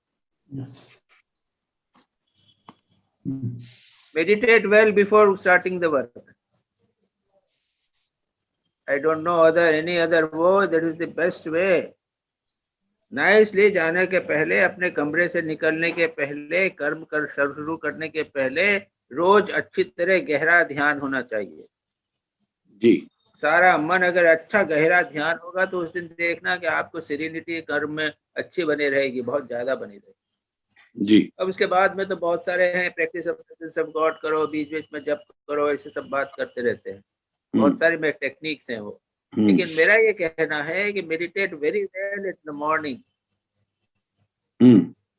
Meditate well before starting the work. I don't know any other way. That is the best way. Nicely जाने के पहले, अपने कमरे से निकलने के पहले, कर्म कर शुरू करने के पहले रोज अच्छी तरह गहरा ध्यान होना चाहिए. जी. सारा मन अगर अच्छा गहरा ध्यान होगा तो उस दिन देखना कि आपको सेरेनिटी कर्म में अच्छी बनी रहेगी, बहुत ज्यादा बनी रहेगी. जी. अब उसके बाद में तो बहुत सारे हैं, प्रैक्टिस ऑफ गॉड करो, बीच बीच में जप करो, ऐसे सब बात करते रहते हैं. बहुत सारी में टेक्निक्स हैं वो. लेकिन मेरा ये कहना है कि meditate very well in the morning.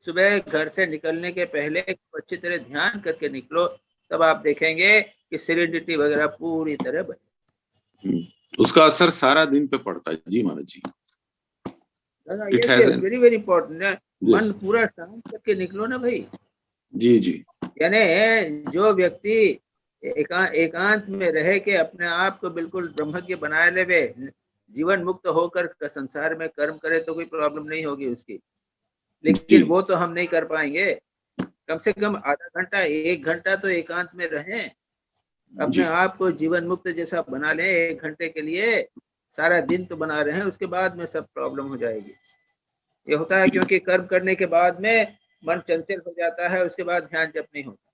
सुबह घर से निकलने के पहले अच्छी तरह ध्यान करके निकलो, तब आप देखेंगे कि सेरेनिटी वगैरह पूरी तरह बने. उसका असर सारा दिन पे पड़ता है. जी Maharaj ji. Very very important. मन पूरा शांत करके निकलो ना भाई. जी जी. यानी जो व्यक्ति एकांत में रह के अपने आप को बिल्कुल ब्रह्मज्ञ बनाए लेवे, जीवन मुक्त होकर संसार में कर्म करे तो कोई प्रॉब्लम नहीं होगी उसकी. लेकिन वो तो हम नहीं कर पाएंगे. कम से कम आधा घंटा, 1 घंटा तो एकांत में रहें, अपने आप को जीवन मुक्त जैसा बना लें. 1 घंटे के लिए सारा दिन तो बना रहे हैं, उसके बाद में सब प्रॉब्लम हो जाएगी. ये होता है क्योंकि कर्म करने के बाद में मन चंचल हो जाता है, उसके बाद ध्यान जप नहीं होता.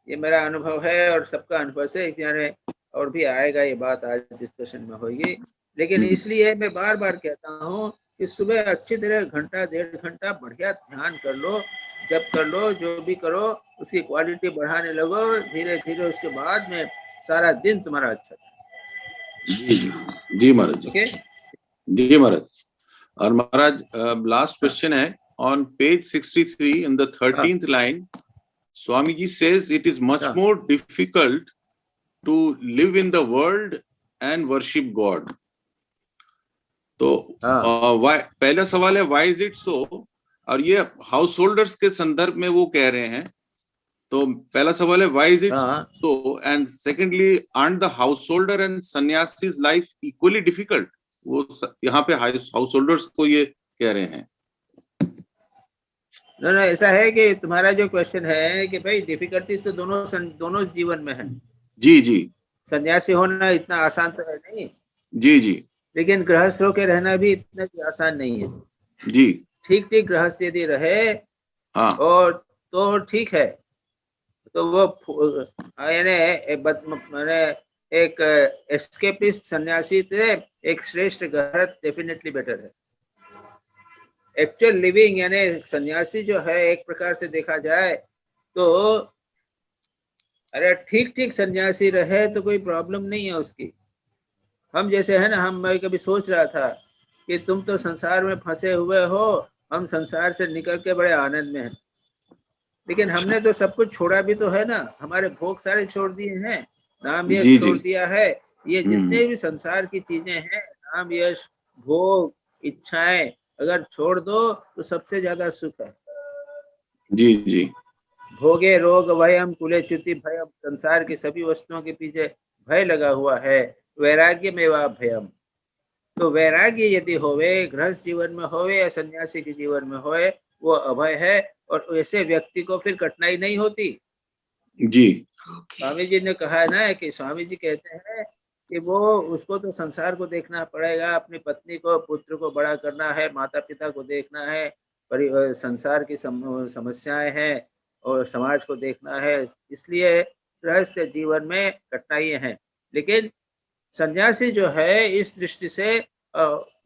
ये मेरा अनुभव है और सबका अनुभव से, यानी और भी आएगा, ये बात आज डिस्कशन में होगी. लेकिन इसलिए मैं बार बार कहता हूँ कि सुबह अच्छी तरह घंटा 1.5 घंटा बढ़िया ध्यान कर लो, जप कर लो, जो भी करो उसकी क्वालिटी बढ़ाने लगो. धीरे धीरे उसके बाद में सारा दिन तुम्हारा अच्छा. जी जी. जी महाराज. ओके. जी महाराज. और महाराज लास्ट क्वेश्चन है, on page 63 in the 13th line, Swamiji says it is much more difficult to live in the world and worship God. तो पहला सवाल है, why is it so? और ये हाउस होल्डर्स के संदर्भ में वो कह रहे हैं. तो पहला सवाल है, why is it so? And secondly, aren't the householder and sannyasi's life equally difficult? वो यहाँ पे हाउस होल्डर्स को ये कह रहे हैं. ना ऐसा है कि तुम्हारा जो क्वेश्चन है कि भाई डिफिकल्टीज तो दोनों जीवन में है. जी जी. सन्यासी होना इतना आसान तो है नहीं. जी जी. लेकिन गृहस्थ होकर रहना भी इतना आसान नहीं है. जी. ठीक ठीक गृहस्थ यदि रहे और तो ठीक है, तो वो यानी एक एस्केपिस्ट सन्यासी से एक श्रेष्ठ गृहस्थ डेफिनेटली बेटर है। एक्चुअल लिविंग यानी सन्यासी जो है एक प्रकार से देखा जाए तो अरे ठीक ठीक सन्यासी रहे तो कोई प्रॉब्लम नहीं है उसकी। हम जैसे है ना, मैं कभी सोच रहा था कि तुम तो संसार में फंसे हुए हो, हम संसार से निकल के बड़े आनंद में हैं, लेकिन हमने तो सब कुछ छोड़ा भी तो है ना, हमारे भोग सारे छोड़ दिए हैं, नाम जी, यश जी। छोड़ दिया है। ये जितने भी संसार की चीजें हैं, नाम यश भोग इच्छाएं अगर छोड़ दो तो सबसे ज्यादा सुख है। जी जी भोगे रोग भयम कुले च्युति भयम, संसार की सभी वस्तुओं के पीछे भय लगा हुआ है। वैराग्य में वा भयम, तो वैराग्य यदि होवे, गृहस्थ जीवन में होवे या सन्यासी के जीवन में होवे, वो अभय है और ऐसे व्यक्ति को फिर कठिनाई नहीं होती। जी स्वामी जी ने कहा है ना कि स्वामी जी कहते हैं कि वो उसको तो संसार को देखना पड़ेगा, अपनी पत्नी को पुत्र को बड़ा करना है, माता पिता को देखना है, संसार की समस्याएं हैं और समाज को देखना है, इसलिए गृहस्थ जीवन में कठिनाइयां हैं। लेकिन सन्यासी जो है इस दृष्टि से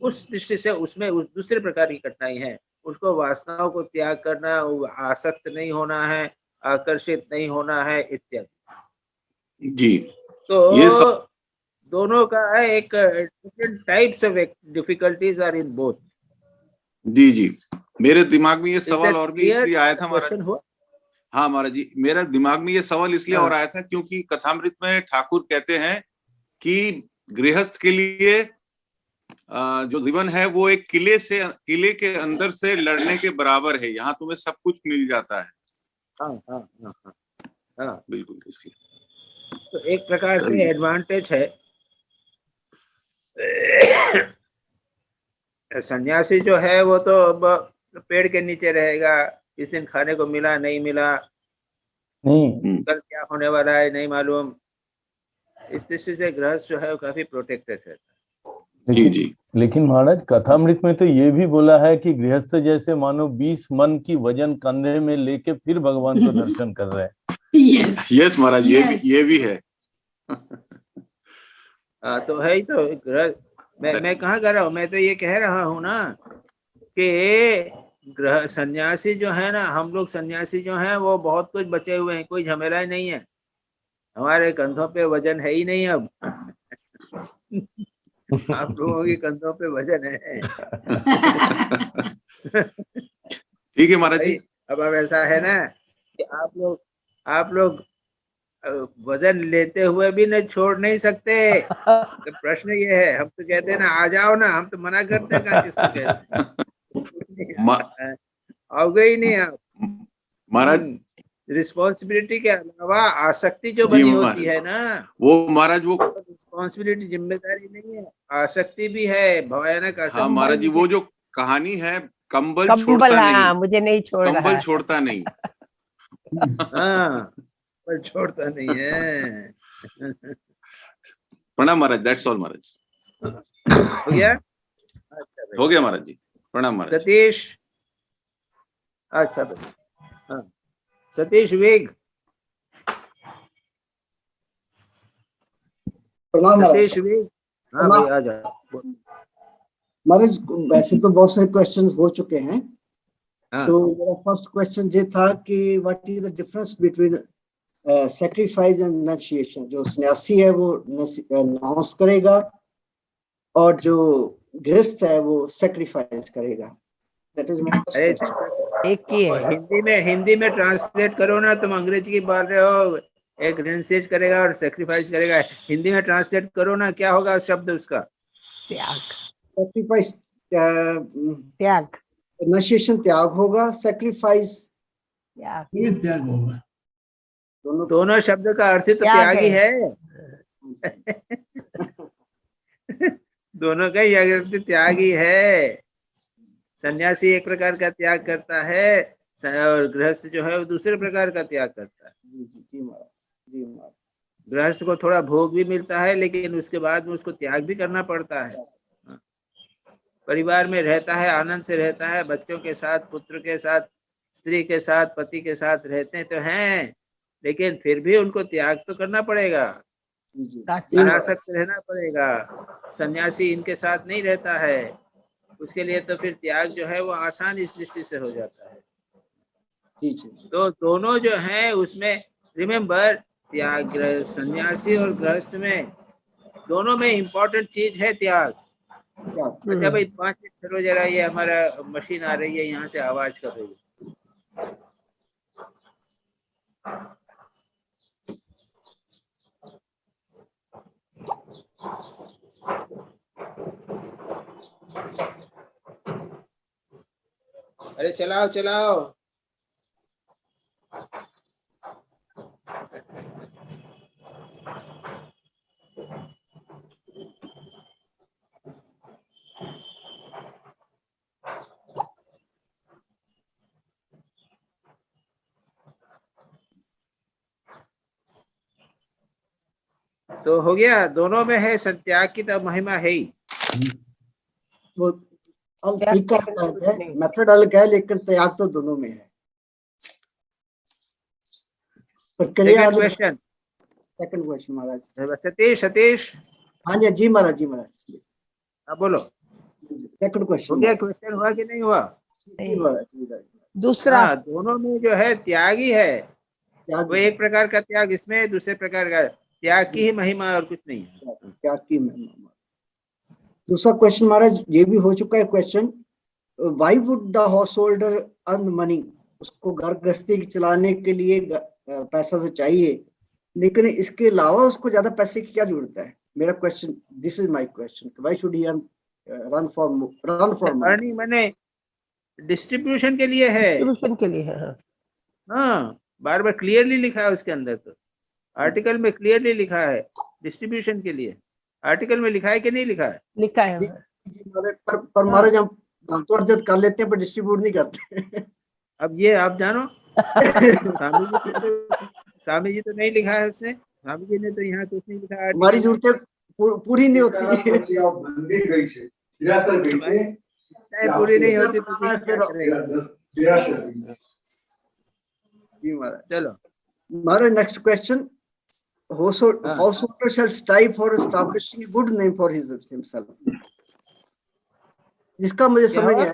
उस दृष्टि से उसमें उस दूसरे प्रकार की कठिनाई है। उसको वासनाओं को त्याग करना, आसक्त नहीं होना है, आकर्षित नहीं होना है इत्यादि। जी तो ये सब दोनों का है एक different types of difficulties are in both. जी जी मेरे दिमाग में ये Is सवाल that और भी clear? इसलिए आया था महाराज। क्वेश्चन हुआ? हाँ महाराज जी, मेरा दिमाग में ये सवाल इसलिए हाँ। और आया था क्योंकि कथामृत में ठाकुर कहते हैं कि गृहस्थ के लिए जो जीवन है वो एक किले के अंदर से लड़ने के बराबर है, यहाँ तुम्हें सब कुछ मिल जाता है। हाँ हाँ हाँ हाँ हाँ, बिल्कुल इसलिए तो एक प्रकार से एडवांटेज है। सन्यासी जो है वो तो अब पेड़ के नीचे रहेगा, इस दिन खाने को मिला नहीं मिला, नहीं, कल क्या होने वाला है नहीं मालूम। इस दृष्टि से गृहस्थ जो है वो काफी प्रोटेक्टेड है। जी जी लेकिन महाराज कथामृत में तो ये भी बोला है कि गृहस्थ जैसे मानो 20 मन की वजन कंधे में लेके फिर भगवान को दर्शन कर रहे हैं। यस महाराज, ये भी है। तो है ही तो मैं कहाँ कर रहा हूँ, मैं तो ये कह रहा हूँ ना कि गृह सन्यासी जो है ना, हम लोग सन्यासी जो हैं वो बहुत कुछ बचे हुए हैं, कोई झमेला ही नहीं है, हमारे कंधों पे वजन है ही नहीं अब। आप लोगों के कंधों पे वजन है। ठीक है महाराज जी। अब ऐसा है ना कि आप लोग वजन लेते हुए भी नहीं छोड़ नहीं सकते। तो प्रश्न ये है, हम तो कहते हैं ना आ जाओ ना, हम तो मना करते हैं, कहाँ किसको कहते हैं। आओ गई नहीं आप महाराज। रिस्पॉन्सिबिलिटी के अलावा आसक्ति जो बनी होती है ना, वो महाराज वो रिस्पॉन्सिबिलिटी जिम्मेदारी नहीं है, आसक्ति भी है, भयानक आसक्ति। हाँ महाराज जी, वो जो कहानी है कंबल कंबल, छोड़ता हाँ, नहीं, मुझे नहीं छोड़ रहा कंबल है। छोड़ता नहीं। हाँ पर छोड़ता नहीं है। प्रणाम महाराज, दैट्स ऑल महाराज। हो गया? अच्छा हो गया महाराज जी, प्रणाम महाराज। सतीश, अच्छा भाई, हाँ सतीश वेग, प्रणाम सतीश वेग, हाँ भाई आ जाओ। महाराज, वैसे तो बहुत सारे क्वेश्चंस हो चुके हैं। हाँ। तो मेरा फर्स्ट क्वेश्चन ये था कि what is the difference between sacrifice and initiation. जो सन्यासी है वो अनाउंस करेगा और जो गृहस्थ है वो सैक्रिफाइस करेगा। That is my first question. एक ही है। हिंदी में ट्रांसलेट करो ना, तुम अंग्रेजी की बोल रहे हो, एक रिनसेज करेगा और सैक्रिफाइस करेगा, हिंदी में ट्रांसलेट करो ना, क्या होगा शब्द उसका? त्याग। सैक्रिफाइस त्याग। इनिशिएशन त्याग होगा, सैक्रिफाइस त्याग होगा। दोनों शब्द का अर्थ तो त्याग ही है। दोनों का ही अर्थ त्याग ही है। सन्यासी एक प्रकार का त्याग करता है और गृहस्थ जो है वो दूसरे प्रकार का त्याग करता है। गृहस्थ को थोड़ा भोग भी मिलता है, लेकिन उसके बाद में उसको त्याग भी करना पड़ता है। परिवार में रहता है, आनंद से रहता है, बच्चों के साथ, पुत्र के साथ, स्त्री के साथ, पति के साथ रहते हैं तो हैं, लेकिन फिर भी उनको त्याग तो करना पड़ेगा। जी जी काशी अनासक्त रहना पड़ेगा। सन्यासी इनके साथ नहीं रहता है, उसके लिए तो फिर त्याग जो है वो आसान इस दृष्टि से हो जाता है। जी जी तो दोनों जो है उसमें रिमेम्बर, त्याग सन्यासी और गृहस्थ में दोनों में इम्पोर्टेंट चीज है त्याग। क्या अच्छा भाई 5 मिनट चलो जरा, ये हमारा मशीन आ रही है यहाँ से आवाज कर रही है। अरे चलाओ चलाओ। तो हो गया, दोनों में है, त्याग की तो महिमा है ही। वो त्याग तरीका करने अलग कुछ है, नहीं। मेथड अलग है, लेकिन त्याग तो दोनों में है, प्रक्रिया सेकंड अलग। क्वेश्चन, सेकंड क्वेश्चन महाराज। सतीश सतीश, हाँ जी जी महाराज, जी महाराज। हाँ बोलो। सेकंड क्वेश्चन हो गया, महाराज। क्वेश्चन हुआ कि नहीं हुआ? जी महाराज, जी महाराज। दूसरा हाँ, दोनों में जो है त्याग ही है। त्याग वो एक प्रकार का त्याग इसमें है, दूसरे प्रकार का त्याग की ही महिमा और कुछ नहीं है। त्याग की महिमा। दूसरा क्वेश्चन महाराज ये भी हो चुका है question, why would the house holder earn money, उसको घर गृहस्थी चलाने के लिए पैसा तो चाहिए, लेकिन इसके अलावा उसको ज्यादा पैसे की क्या जरूरत है? मेरा question, this is my question, why should he run for money? Earning मैंने डिस्ट्रीब्यूशन के लिए है। डिस्ट्रीब्यूशन के लिए है। हाँ। हाँ, बार बार क्लियरली लिखा है उसके अंदर, तो आर्टिकल में क्लियरली लिखा है डिस्ट्रीब्यूशन के लिए। आर्टिकल में लिखा है कि नहीं लिखा है? लिखा है। जी महाराज, पर महाराज हम तो अर्जत कर लेते हैं पर डिस्ट्रीब्यूट नहीं करते। अब ये आप जानो। स्वामी जी तो नहीं लिखा है उसने, स्वामी जी ने तो यहाँ कुछ नहीं लिखा है। हमारी जरूरतें पूरी नहीं होती। पूरी नहीं होती तो फिर क्या करेगा? जी महाराज। चलो Maharaj next question, householder shall strive for establishing a good name for himself. जिसका मुझे क्या समझ हुआ? है,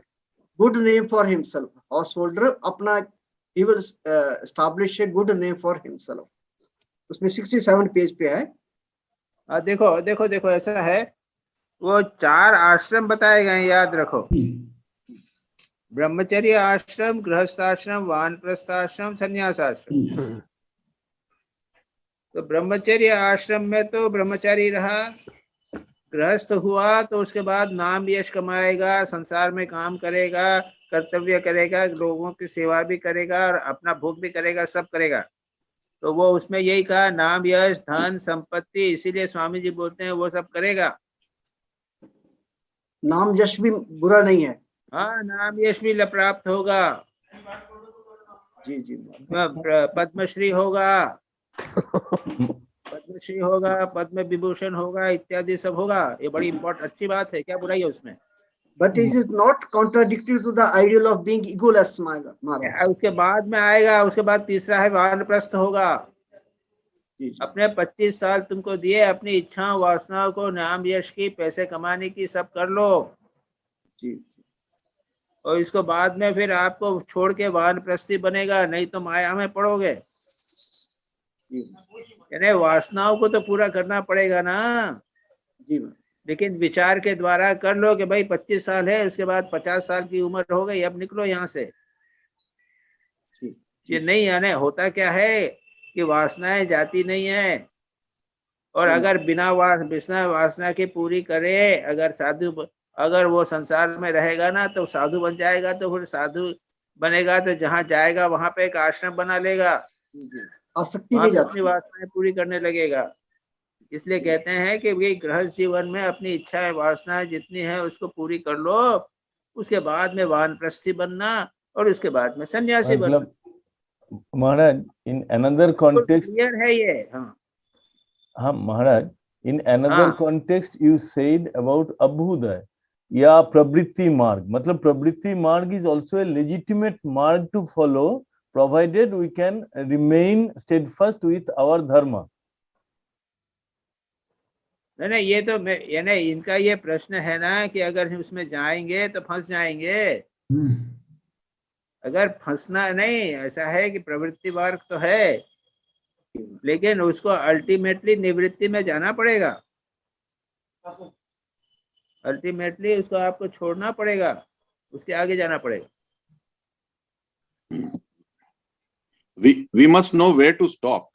good name for himself, householder अपना he will establish a good name for himself. उसमें 67 पेज पे है। देखो देखो देखो, ऐसा है, वो 4 आश्रम बताए गए हैं, याद रखो। ब्रह्मचर्य आश्रम, गृहस्थ आश्रम, वानप्रस्थ आश्रम, संन्यास आश्रम। तो ब्रह्मचर्य आश्रम में तो ब्रह्मचारी रहा, गृहस्थ हुआ तो उसके बाद नाम यश कमाएगा, संसार में काम करेगा, कर्तव्य करेगा, लोगों की सेवा भी करेगा और अपना भोग भी करेगा, सब करेगा। तो वो उसमें यही कहा, नाम यश धन संपत्ति, इसीलिए स्वामी जी बोलते हैं वो सब करेगा। नाम यश भी बुरा नहीं है। हाँ, नाम यश भी प्राप्त होगा। जी जी पद्मश्री होगा, पद्मश्री होगा, पद्म विभूषण होगा, इत्यादि सब होगा। ये बड़ी इम्पोर्टेंट अच्छी बात है, क्या बुराई है उसमें? but it is not contradictory to the ideal of being egoless महाराज। उसके बाद में आएगा, उसके बाद तीसरा है वानप्रस्थ होगा। जी जी अपने 25 साल तुमको दिए, अपनी इच्छा वासनाओं को, नाम यश की, पैसे कमाने की, सब कर लो। जी और इसको बाद में फिर आपको छोड़ के वानप्रस्थी बनेगा, नहीं तो माया में पड़ोगे। जी यानी वासनाओं को तो पूरा करना पड़ेगा ना, जी लेकिन विचार के द्वारा कर लो कि भाई 25 साल है, उसके बाद 50 साल की उम्र हो गई, अब निकलो यहाँ से। ये नहीं, यानी होता क्या है कि वासनाएं जाती नहीं है, और अगर बिना वासना की पूरी करे, अगर साधु, अगर वो संसार में रहेगा ना तो साधु बन जाएगा, तो फिर साधु बनेगा तो जहाँ जाएगा वहां पे एक आश्रम बना लेगा, आसक्ति वहां नहीं पे अपनी जाती। वासनाएं पूरी करने लगेगा। इसलिए कहते हैं कि भाई गृहस्थ जीवन में अपनी इच्छाएं वासनाएं जितनी है उसको पूरी कर लो, उसके बाद में वानप्रस्थी बनना, और उसके बाद में सन्यासी बनना। मतलब महाराज in another context, क्लियर है ये? हाँ हाँ महाराज, in another हाँ context you said about abhuday या प्रवृत्ति मार्ग, मतलब प्रवृत्ति मार्ग is also a legitimate mark to follow provided we can remain steadfast with our dharma. नहीं नहीं, ये तो मैं यानी इनका ये प्रश्न है ना कि अगर हम उसमें जाएंगे तो फंस जाएंगे। अगर फंसना नहीं, ऐसा है कि प्रवृत्ति मार्ग तो है, लेकिन उसको अल्टीमेटली निवृत्ति में जाना पड़ेगा। अल्टीमेटली उसको आपको छोड़ना पड़ेगा, उसके आगे जाना पड़ेगा। We must know where to stop.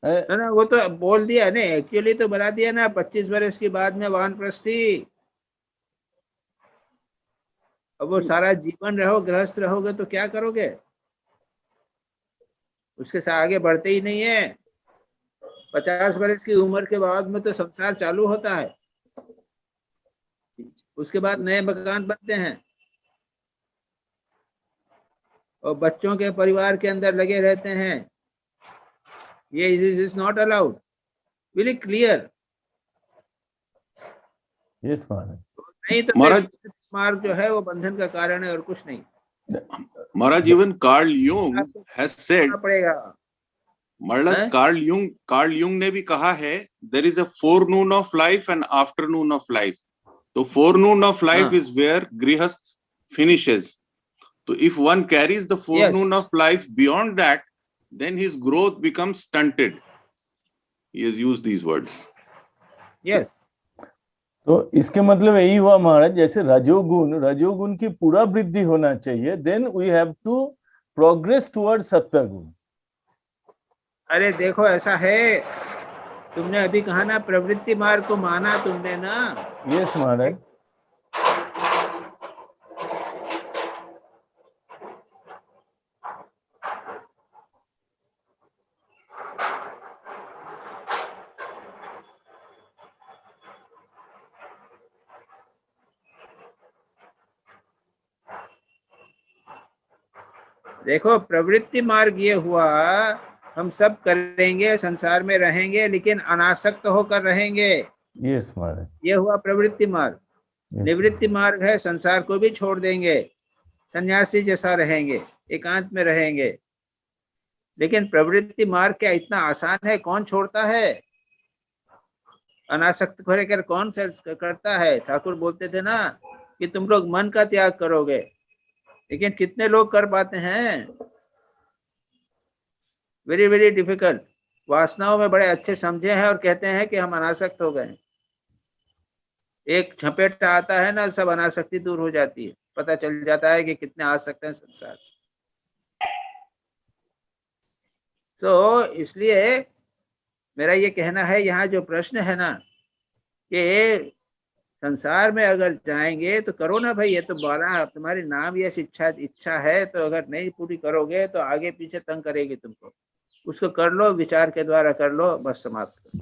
ना ना, वो तो बोल दिया ना, एक्चुअली तो बना दिया ना, 25 वर्ष के बाद में वानप्रस्थी। अब वो सारा जीवन रहो, गृहस्थ रहोगे तो क्या करोगे? उसके साथ आगे बढ़ते ही नहीं है। 50 वर्ष की उम्र के बाद में तो संसार चालू होता है, उसके बाद नए मकान बनते हैं और बच्चों के परिवार के अंदर लगे रहते हैं। ये is not allowed, very clear. Yes Maharaj. नहीं तो महाराज, मार्ग जो है वो बंधन का कारण है और कुछ नहीं। Maharaj, even Carl Jung has said, पड़ेगा Maharaj, Carl Jung ने भी कहा है, there is a forenoon of life and afternoon of life. So forenoon of life is where grihasth finishes. So if one carries the forenoon of life beyond that, then his growth becomes stunted. He has used these words. Yes. तो इसके मतलब यही हुआ महाराज, जैसे रजोगुण की पूरा वृद्धि होना चाहिए, then we have to progress toward sattvaguna. अरे देखो ऐसा है, तुमने अभी कहा ना प्रवृत्ति मार्ग को माना तुमने ना। यस महाराज। देखो प्रवृत्ति मार्ग ये हुआ, हम सब करेंगे, संसार में रहेंगे, लेकिन अनासक्त होकर रहेंगे। यस महाराज। ये हुआ प्रवृत्ति मार्ग। निवृत्ति मार्ग है, संसार को भी छोड़ देंगे, सन्यासी जैसा रहेंगे, एकांत में रहेंगे। लेकिन प्रवृत्ति मार्ग क्या इतना आसान है? कौन छोड़ता है? अनासक्त होकर कौन करता है? ठाकुर बोलते थे ना कि तुम लोग मन का त्याग करोगे, लेकिन कितने लोग कर पाते हैं? Very very difficult. वासनाओं में बड़े अच्छे समझे हैं और कहते हैं कि हम अनासक्त हो गए। एक झपेटा आता है ना, सब अनासक्ति दूर हो जाती है, पता चल जाता है कि कितने आसक्त हैं संसार से। तो इसलिए मेरा ये कहना है, यहाँ जो प्रश्न है ना कि संसार में अगर जाएंगे तो करो ना भाई, ये तो बड़ा तुम्हारी नाम या इच्छा है, तो अगर नहीं पूरी करोगे तो आगे पीछे तंग करेगी तुमको। उसको कर लो, विचार के द्वारा कर लो, बस समाप्त करो।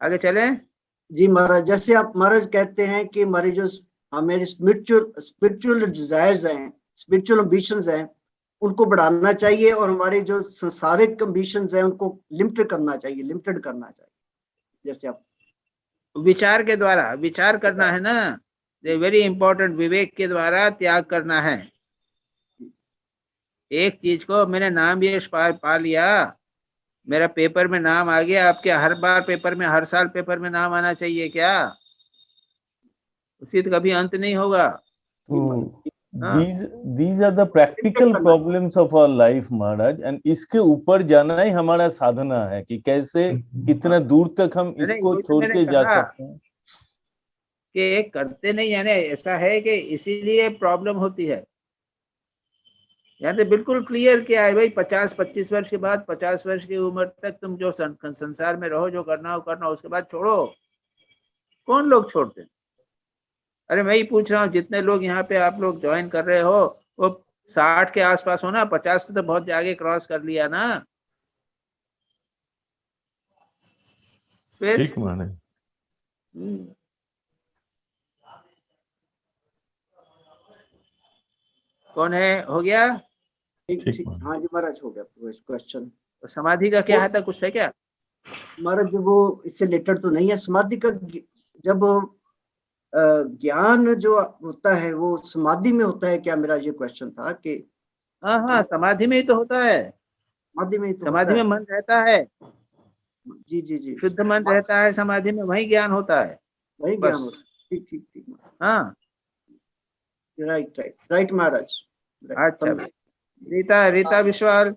आगे चले जी महाराज। जैसे आप महाराज कहते हैं कि हमारे जो हमारे स्पिरिचुअल डिजायर्स हैं, स्पिरिचुअल एम्बिशंस हैं, उनको बढ़ाना चाहिए, और हमारे जो संसारिक एम्बिशंस हैं उनको लिमिटेड करना चाहिए। जैसे आप विचार के द्वारा विचार करना है ना, वेरी इंपॉर्टेंट। विवेक के द्वारा त्याग करना है। एक चीज को मैंने नाम यश पा लिया, मेरा पेपर में नाम आ गया, आपके हर बार पेपर में, हर साल पेपर में नाम आना चाहिए क्या? उसी तो कभी अंत नहीं होगा। these are the practical problems of our life Maharaj, and इसके ऊपर जाना ही हमारा साधना है कि कैसे कितना दूर तक हम इसको छोड़ के जा सकते हैं। कि करते नहीं, यानी ऐसा है कि इसीलिए प्रॉब्लम होती है। यहाँ तो बिल्कुल क्लियर क्या है भाई, 50-25 वर्ष के बाद, 50 वर्ष की उम्र तक तुम जो संसार में रहो, जो करना हो करना, उसके बाद छोड़ो। कौन लोग छोड़ते हैं? अरे मैं ही पूछ रहा हूँ, जितने लोग यहाँ पे आप लोग ज्वाइन कर रहे हो वो 60 के आसपास हो ना, 50 से तो बहुत आगे क्रॉस कर लिया ना। फिर ठीक माने। कौन है? हो गया? ठीक। हाँ जी महाराज, हो गया क्वेश्चन। तो समाधि का क्या था, कुछ है क्या महाराज? जब वो इससे रिलेटेड तो नहीं है समाधि का। जब ज्ञान जो होता है वो समाधि में होता है क्या? मेरा ये क्वेश्चन था कि हाँ समाधि में ही तो होता है। समाधि में ही तो समाधि में मन रहता है। जी जी जी, शुद्ध मन रहता है समाधि में, वही ज्ञान होता है। वही ज्ञान बस। होता है। ठीक ठीक ठीक, हाँ, राइट राइट राइट महाराज। Right, अच्छा। समझे। रीता विश्वाल,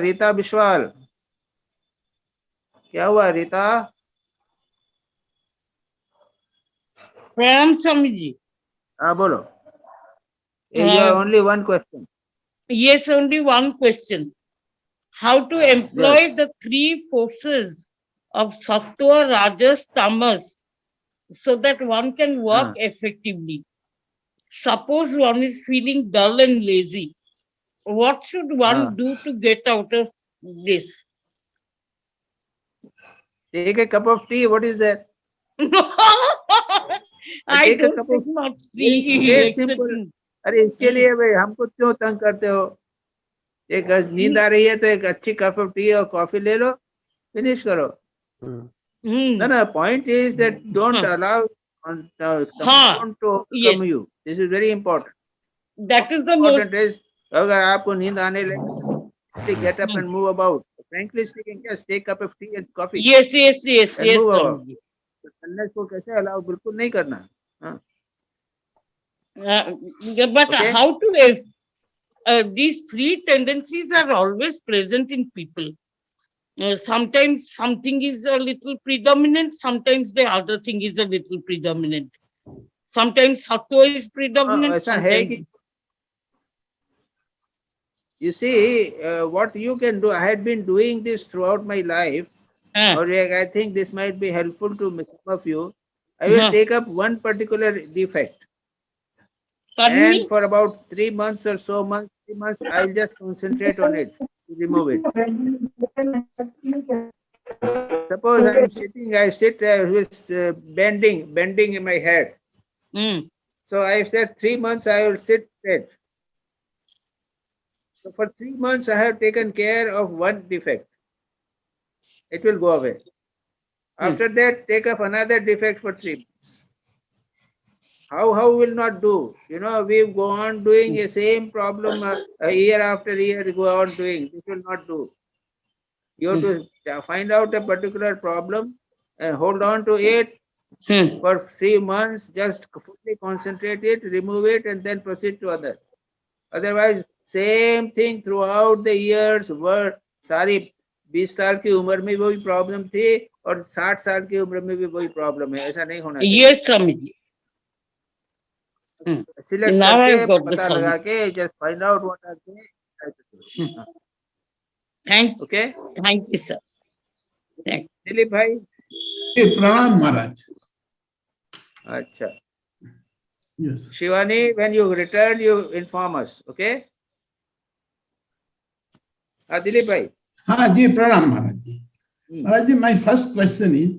रीता विश्वाल, क्या हुआ रीता? Pranam Swamiji. हाँ बोलो। You have only one question. Yes, only one question. How to employ Yes. the three forces of Sattva, Rajas, Tamas so that one can work effectively? Suppose one is feeling dull and lazy. What should one do to get out of this? Take a cup of tea. What is that? I Take a don't cup take of much very tea. straight, except simple. in- अरे इसके लिए भाई हमको क्यों तंग करते हो? एक नींद आ रही है तो एक अच्छी कप ऑफ टी और कॉफी ले लो, फिनिश करो। No, no, point is that don't allow someone to overcome you. This is very important. That is the most. Important is, अगर आपको नींद आने लगे, get up and move about. Frankly speaking, just take a cup of tea and coffee. Yes, and move about. Swamiji. Unless को कैसे allow बिल्कुल नहीं करना। हाँ, But Okay. how to these three tendencies are always present in people. Sometimes something is a little predominant, sometimes the other thing is a little predominant. Sometimes sattva is predominant. ऐसा है कि you see what you can do. I had been doing this throughout my life, or I think this might be helpful to some of you. I will take up one particular defect, and for about 3 months or so, 3 months, I'll just concentrate on it to remove it. Suppose I'm sitting, I sit with bending in my head. So I said 3 months I will sit straight. So for 3 months I have taken care of one defect. It will go away. After that, take up another defect for 3 months. How will not do? You know, we go on doing the same problem year after year, go on doing. This will not do. You have to find out a particular problem and hold on to it for 3 months, just fully concentrate it, remove it, and then proceed to other. Otherwise, same thing throughout the years, were सारी 20 साल की उम्र में वही problem थी और 60 साल की उम्र में भी वही प्रॉब्लम है। ऐसा नहीं होना चाहिए। Yes, Swamiji. सिलेक्ट Now करके I've got the पता लगा के just find out what are they. Thank Okay, you, sir. Thank Dilip भाई। प्रणाम महाराज। अच्छा, Yes. Shivani, when you return, you inform us. Okay. Dilip भाई। हाँ जी, प्रणाम महाराज जी। महाराज जी, my first question is,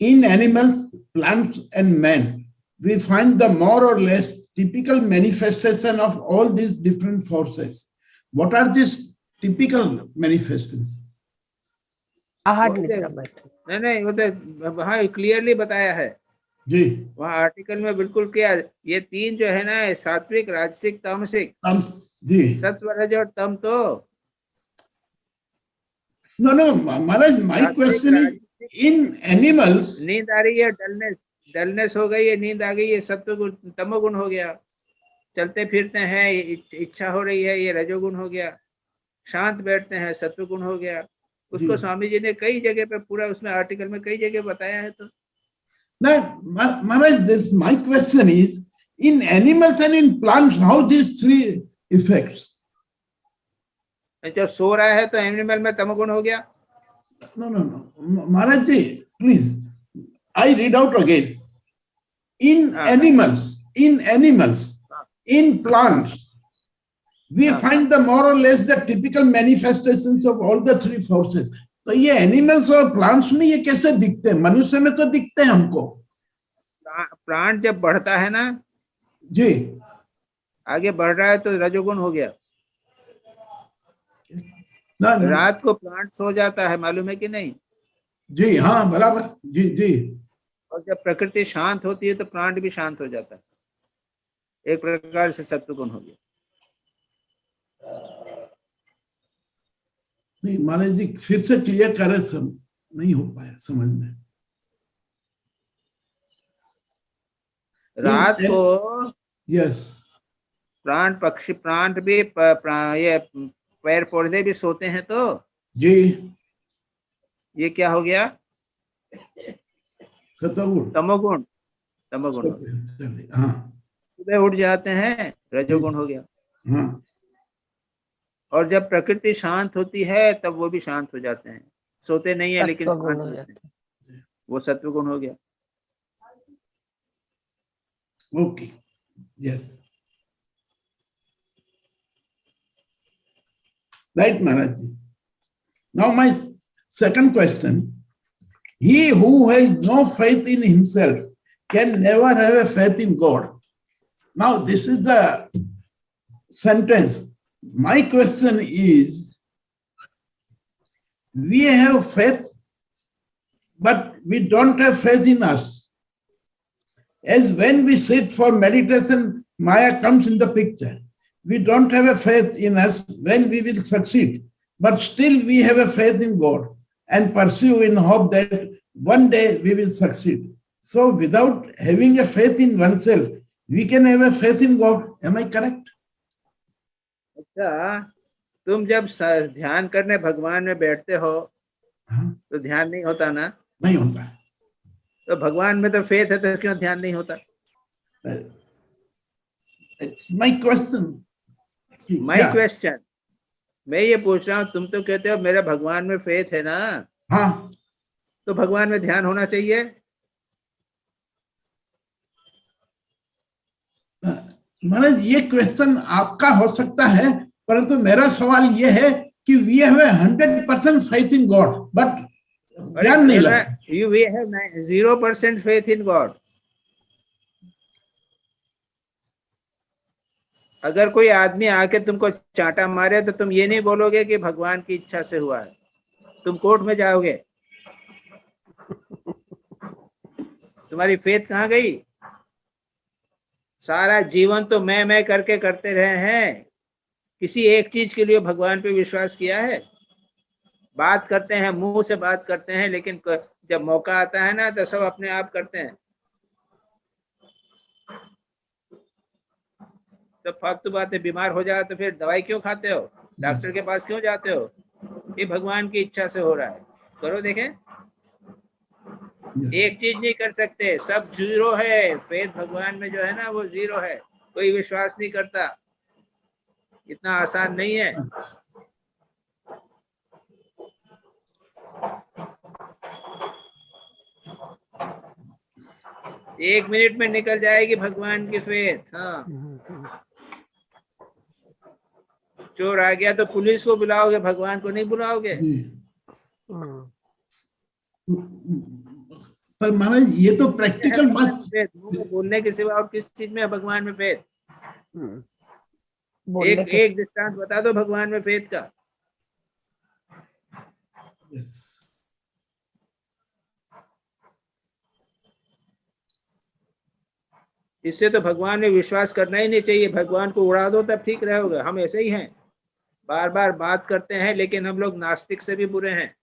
in animals, plants and man, we find the more or less typical manifestation of all these different forces. What are these typical manifestations? नहीं वो तो वहाँ clearly बताया है जी, वहाँ आर्टिकल में बिल्कुल क्या, ये तीन जो है ना, सात्विक, राजसिक, तामसिक, जी, सत्व, रज और तम। तो no Maharaj, my question is, in animals, नींद आ रही है, डलनेस हो गई है, नींद आ गई है, सत्व गुण, तमोगुण हो गया। चलते फिरते हैं, इच्छा हो रही है, ये रजोगुण हो गया। शांत बैठते हैं, सत्वगुण हो गया। उसको स्वामी जी ने कई जगह पे पूरा उसमें आर्टिकल में कई जगह बताया है। तो Maharaj, this my question is, in animals and in plants, how these three effects? जब सो रहा है तो एनिमल में तमोगुण हो गया। No, Maharaj ji, please, I read out again. In animals, in plants, we find the more or less the typical manifestations of all the three forces. तो ये एनिमल्स और प्लांट्स में ये कैसे दिखते हैं? मनुष्य में तो दिखते हैं हमको। प्लांट जब बढ़ता है ना जी, आगे बढ़ रहा है तो रजोगुण हो गया। रात को प्लांट सो जाता है, मालूम है कि नहीं? जी हाँ, बराबर, जी जी। और जब प्रकृति शांत होती है तो प्लांट भी शांत हो जाता है। एक प्रकार से सत्वगुण हो गया। नहीं महाराज जी फिर से क्लियर करें, सब नहीं हो पाया समझ में। रात को यस प्राण पक्षी प्राण भी ये पेड़ पौधे भी सोते हैं तो जी ये क्या हो गया? सतगुण तमोगुण। तमोगुण हो गया। चलिए हाँ सुबह उठ जाते हैं, रजोगुण हो गया। हाँ और जब प्रकृति शांत होती है तब वो भी शांत हो जाते हैं, सोते नहीं है लेकिन सत्वगुण शांत हो होते जाते हैं, वो सत्वगुण हो गया। Okay yes right Maharaj ji. Now my second question, he who has no faith in himself can never have a faith in God. Now this is the sentence. My question is, we have faith, but we don't have faith in us. As when we sit for meditation, Maya comes in the picture. We don't have a faith in us when we will succeed, but still we have a faith in God and pursue in hope that one day we will succeed. So without having a faith in oneself, we can have a faith in God. Am I correct? अच्छा, तुम जब ध्यान करने भगवान में बैठते हो तो ध्यान नहीं होता ना? नहीं होता। तो भगवान में तो फेथ है तो क्यों ध्यान नहीं होता? My question. माय क्वेश्चन, मैं ये पूछ रहा हूँ, तुम तो कहते हो मेरा भगवान में फेथ है ना? हाँ तो भगवान में ध्यान होना चाहिए। महाराज ये क्वेश्चन आपका हो सकता है, परंतु मेरा सवाल ये है कि we have 100% faith in God, but ध्यान नहीं लगता। We have 0% faith in God. अगर कोई आदमी आके तुमको चांटा मारे तो तुम ये नहीं बोलोगे कि भगवान की इच्छा से हुआ है, तुम कोर्ट में जाओगे। तुम्हारी फेथ कहाँ गई? सारा जीवन तो मैं करके करते रहे हैं, किसी एक चीज के लिए भगवान पे विश्वास किया है? बात करते हैं, मुंह से बात करते हैं, लेकिन जब मौका आता है ना तो सब अपने आप करते हैं। तो फालतू बातें, बीमार हो जाए तो फिर दवाई क्यों खाते हो? डॉक्टर के पास क्यों जाते हो? ये भगवान की इच्छा से हो रहा है, करो देखें। एक चीज नहीं कर सकते, सब जीरो है। फेथ भगवान में जो है ना वो जीरो है, कोई विश्वास नहीं करता। इतना आसान नहीं है। एक मिनट में निकल जाएगी भगवान की फेथ। हाँ, चोर आ गया तो पुलिस को बुलाओगे, भगवान को नहीं बुलाओगे। पर महाराज ये तो प्रैक्टिकल बात, बोलने के सिवा और किस चीज में है भगवान में फेथ? एक दृष्टांत बता दो भगवान में फेथ का। इससे तो भगवान में विश्वास करना ही नहीं चाहिए। भगवान को उड़ा दो तब ठीक रहोगे। हम ऐसे ही हैं, बार बार बात करते हैं, लेकिन हम लोग नास्तिक से भी बुरे हैं।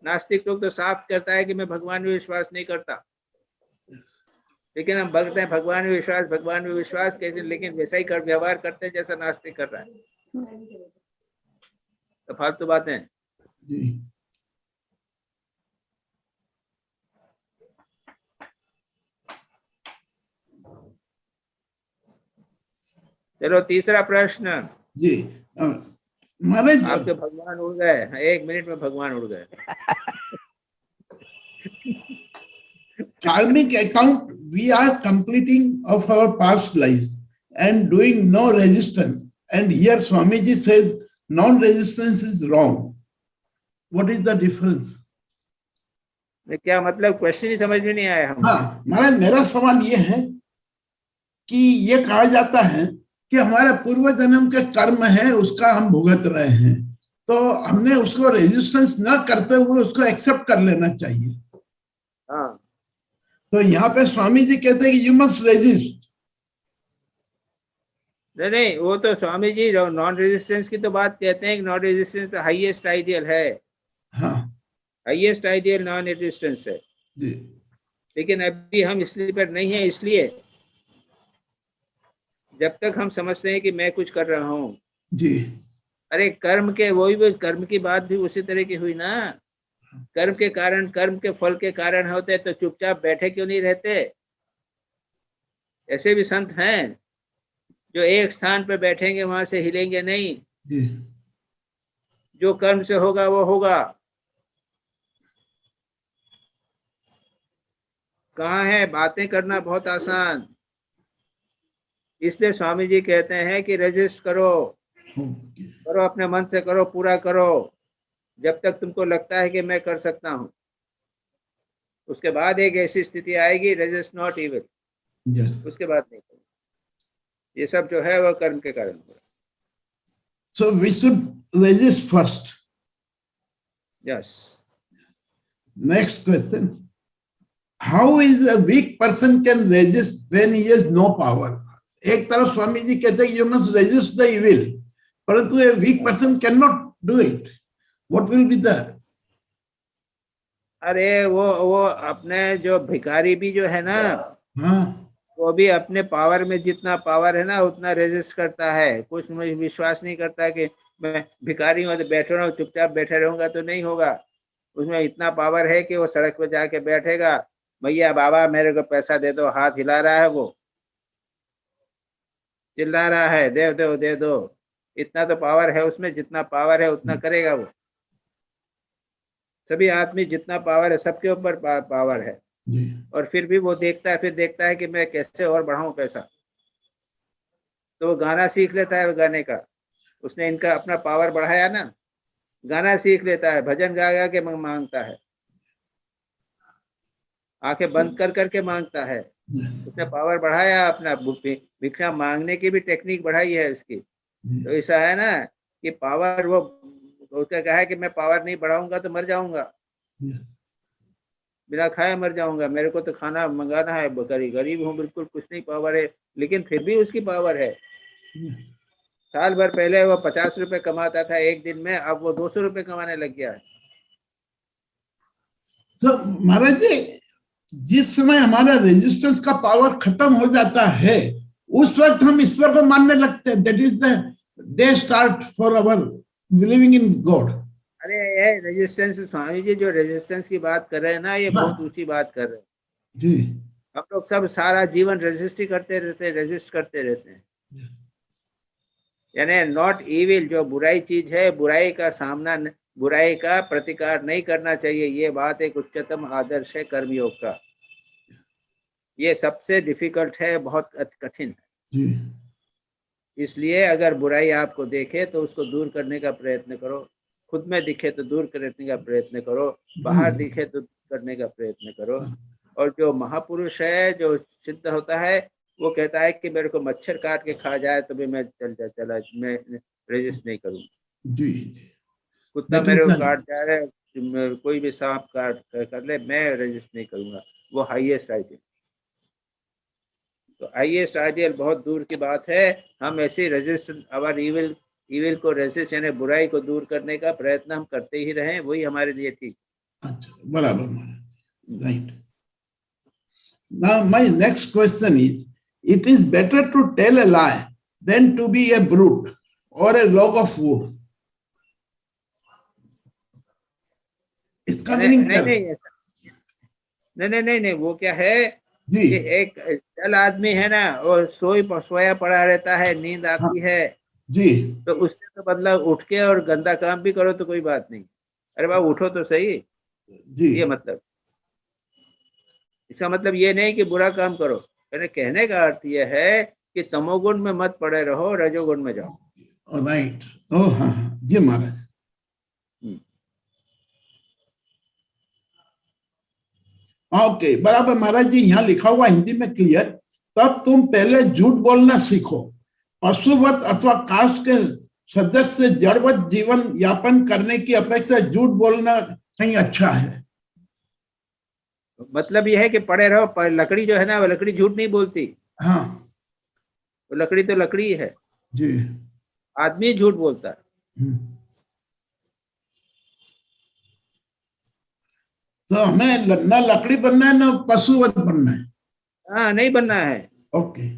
नास्तिक लोग तो साफ कहता है कि मैं भगवान में विश्वास नहीं करता, लेकिन हम भगते हैं भगवान में विश्वास कहते हैं, लेकिन वैसा ही व्यवहार करते हैं जैसा नास्तिक कर रहा है। तो फालतू बातें। चलो तीसरा प्रश्न जी। महाराज आपके भगवान उड़ गए, एक मिनट में भगवान उड़ गए। karmic account we are completing of our past lives and doing no resistance, and here Swamiji says non-resistance is wrong. What is the difference? क्या मतलब? क्वेश्चन ही समझ में नहीं आया हम। हाँ महाराज, मेरा सवाल ये है कि ये कहा जाता है कि हमारे पूर्व जन्म के कर्म है, उसका हम भुगत रहे हैं, तो हमने उसको रेजिस्टेंस न करते हुए उसको एक्सेप्ट कर लेना चाहिए। हाँ, तो यहाँ पे स्वामी जी कहते हैं कि यू मस्ट रेजिस्ट। नहीं, वो तो स्वामी जी नॉन रेजिस्टेंस की तो बात कहते हैं कि नॉन रेजिस्टेंस तो हाईएस्ट आइडियल है, हाँ हाईएस्ट आइडियल नॉन रेजिस्टेंस है। जी लेकिन अभी हम इसलिए पर नहीं है, इसलिए जब तक हम समझते हैं कि मैं कुछ कर रहा हूँ। जी अरे कर्म के वही कर्म की बात भी उसी तरह की हुई ना। कर्म के कारण, कर्म के फल के कारण होते तो चुपचाप बैठे क्यों नहीं रहते? ऐसे भी संत हैं जो एक स्थान पर बैठेंगे, वहां से हिलेंगे नहीं। जी जो कर्म से होगा वो होगा। कहाँ है? बातें करना बहुत आसान। इसलिए स्वामी जी कहते हैं कि रजिस्ट करो, ओके करो अपने मन से करो, पूरा करो, जब तक तुमको लगता है कि मैं कर सकता हूँ। उसके बाद एक ऐसी स्थिति आएगी, रजिस्ट नॉट इविल, यस उसके बाद नहीं करो। ये सब जो है वह कर्म के कारण हो। So we should resist first yes. Next question how is a weak person can resist when he has no power एक तरफ स्वामी जी कहते हैं you must resist the evil परंतु a weak person can not do it what will be the अरे वो अपने जो भिखारी भी जो है ना, हाँ वो भी अपने पावर में जितना पावर है ना उतना रेजिस्ट करता है। कुछ मुझे विश्वास नहीं करता कि मैं भिखारी हूँ तो बैठ रहा हूँ, चुपचाप बैठे रहूंगा तो नहीं होगा। उसमें इतना पावर है कि वो सड़क पे जाके बैठेगा, भैया बाबा मेरे को पैसा दे दो, हाथ हिला रहा है, वो चिल्ला रहा है दे दो दे दो। इतना तो पावर है उसमें, जितना पावर है उतना करेगा वो। सभी आदमी जितना पावर है, सबके ऊपर पावर है। जी और फिर भी वो देखता है कि मैं कैसे और बढ़ाऊं पैसा। तो वो गाना सीख लेता है, वो गाने का। उसने इनका अपना पावर बढ़ाया ना, गाना सीख लेता है, भजन गा गा के मांगता है, आंखें बंद कर करके मांगता है। उसने पावर बढ़ाया अपना, भिक्षा मांगने की भी टेक्निक बढ़ाई है उसकी। तो ऐसा है ना कि पावर वो उसका कहा है कि मैं पावर नहीं बढ़ाऊंगा तो मर जाऊंगा, बिना खाए मर जाऊंगा। मेरे को तो खाना मंगाना है, गरीब हूँ बिल्कुल, कुछ नहीं पावर है, लेकिन फिर भी उसकी पावर है। साल भर पहले वो 50 रुपए कमाता था एक दिन में, अब वो 200 रुपए कमाने लग गया है। तो महाराज जी जिस समय हमारा रेजिस्टेंस का पावर खत्म हो जाता है उस वक्त हम ईश्वर को मानने लगते हैं that is the day start for our believing in God अरे ये रेजिस्टेंस, स्वामी जी जो रेजिस्टेंस की बात कर रहे हैं ना, ये बहुत ऊंची बात कर रहे हैं। जी हम लोग सब सारा जीवन रेजिस्ट ही करते रहते हैं, रेजिस्ट करते रहते हैं। यानी नॉट इविल, जो बुराई चीज है, बुराई का सामना, बुराई का प्रतिकार नहीं करना चाहिए। ये बात एक उच्चतम आदर्श है कर्मयोग का। ये सबसे डिफिकल्ट है, बहुत कठिन है। जी इसलिए अगर बुराई आपको देखे तो उसको दूर करने का प्रयत्न करो, खुद में दिखे तो दूर करने का प्रयत्न करो, बाहर दिखे तो दूर करने का प्रयत्न करो। और जो महापुरुष है, जो सिद्ध होता है, वो कहता है कि मेरे को मच्छर काट के खा जाए तो भी मैं चला मैं रेजिस्ट नहीं करूंगा। जी कुत्ता मेरे को काट जाए, कोई भी सांप काट कर ले, मैं रेजिस्ट नहीं करूंगा। वो हाईएस्ट आइडियल। तो हाईएस्ट आइडियल बहुत दूर की बात है। हम ऐसे रेजिस्ट अवर इविल को रेजिस्ट, यानी बुराई को दूर करने का प्रयत्न हम करते ही रहें, वही हमारे लिए ठीक। अच्छा बराबर Maharaj right now my next question is it is better to tell a lie than to be a brute or a log of wood इसका मीनिंग क्या है? नहीं, वो क्या है जी कि एक चल आदमी है ना, वो सोया पड़ा रहता है, नींद आती है, जी तो उससे तो बदला उठ के और गंदा काम भी करो तो कोई बात नहीं। अरे बाबा उठो तो सही। जी ये मतलब, इसका मतलब ये नहीं कि बुरा काम करो। मैंने कहने का अर्थ ये है कि तमोगुण में मत पड़े रहो, रजोगुण में जाओ। राइट ओ हाँ जी महाराज ओके बराबर महाराज जी यहाँ लिखा हुआ हिंदी में क्लियर तब तुम पहले झूठ बोलना सीखो पशुवत अथवा कास्ट के सदस्य जड़वत जीवन यापन करने की अपेक्षा झूठ बोलना कहीं अच्छा है। मतलब यह है कि पड़े रहो। लकड़ी जो है ना, वो लकड़ी झूठ नहीं बोलती। हाँ वो लकड़ी तो लकड़ी है। जी। आदमी झूठ बोलता है। तो हमें न लकड़ी बनना है, न पशुवत बनना है। हाँ, नहीं बनना है। Okay,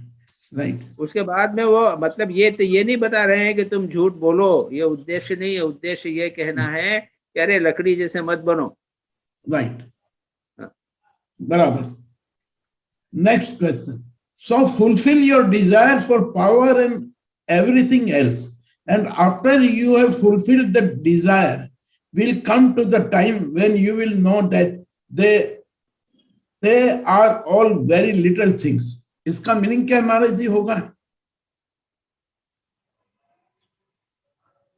right. उसके बाद में वो मतलब ये नहीं बता रहे हैं कि तुम झूठ बोलो, ये उद्देश्य नहीं है। उद्देश्य ये कहना है कि अरे लकड़ी जैसे मत बनो। राइट, हाँ। बराबर। Next question. So fulfil your desire for power and everything else, and after you have fulfilled the desire will come to the time when you will know that they are all very little things. इसका meaning क्या महाराज जी होगा?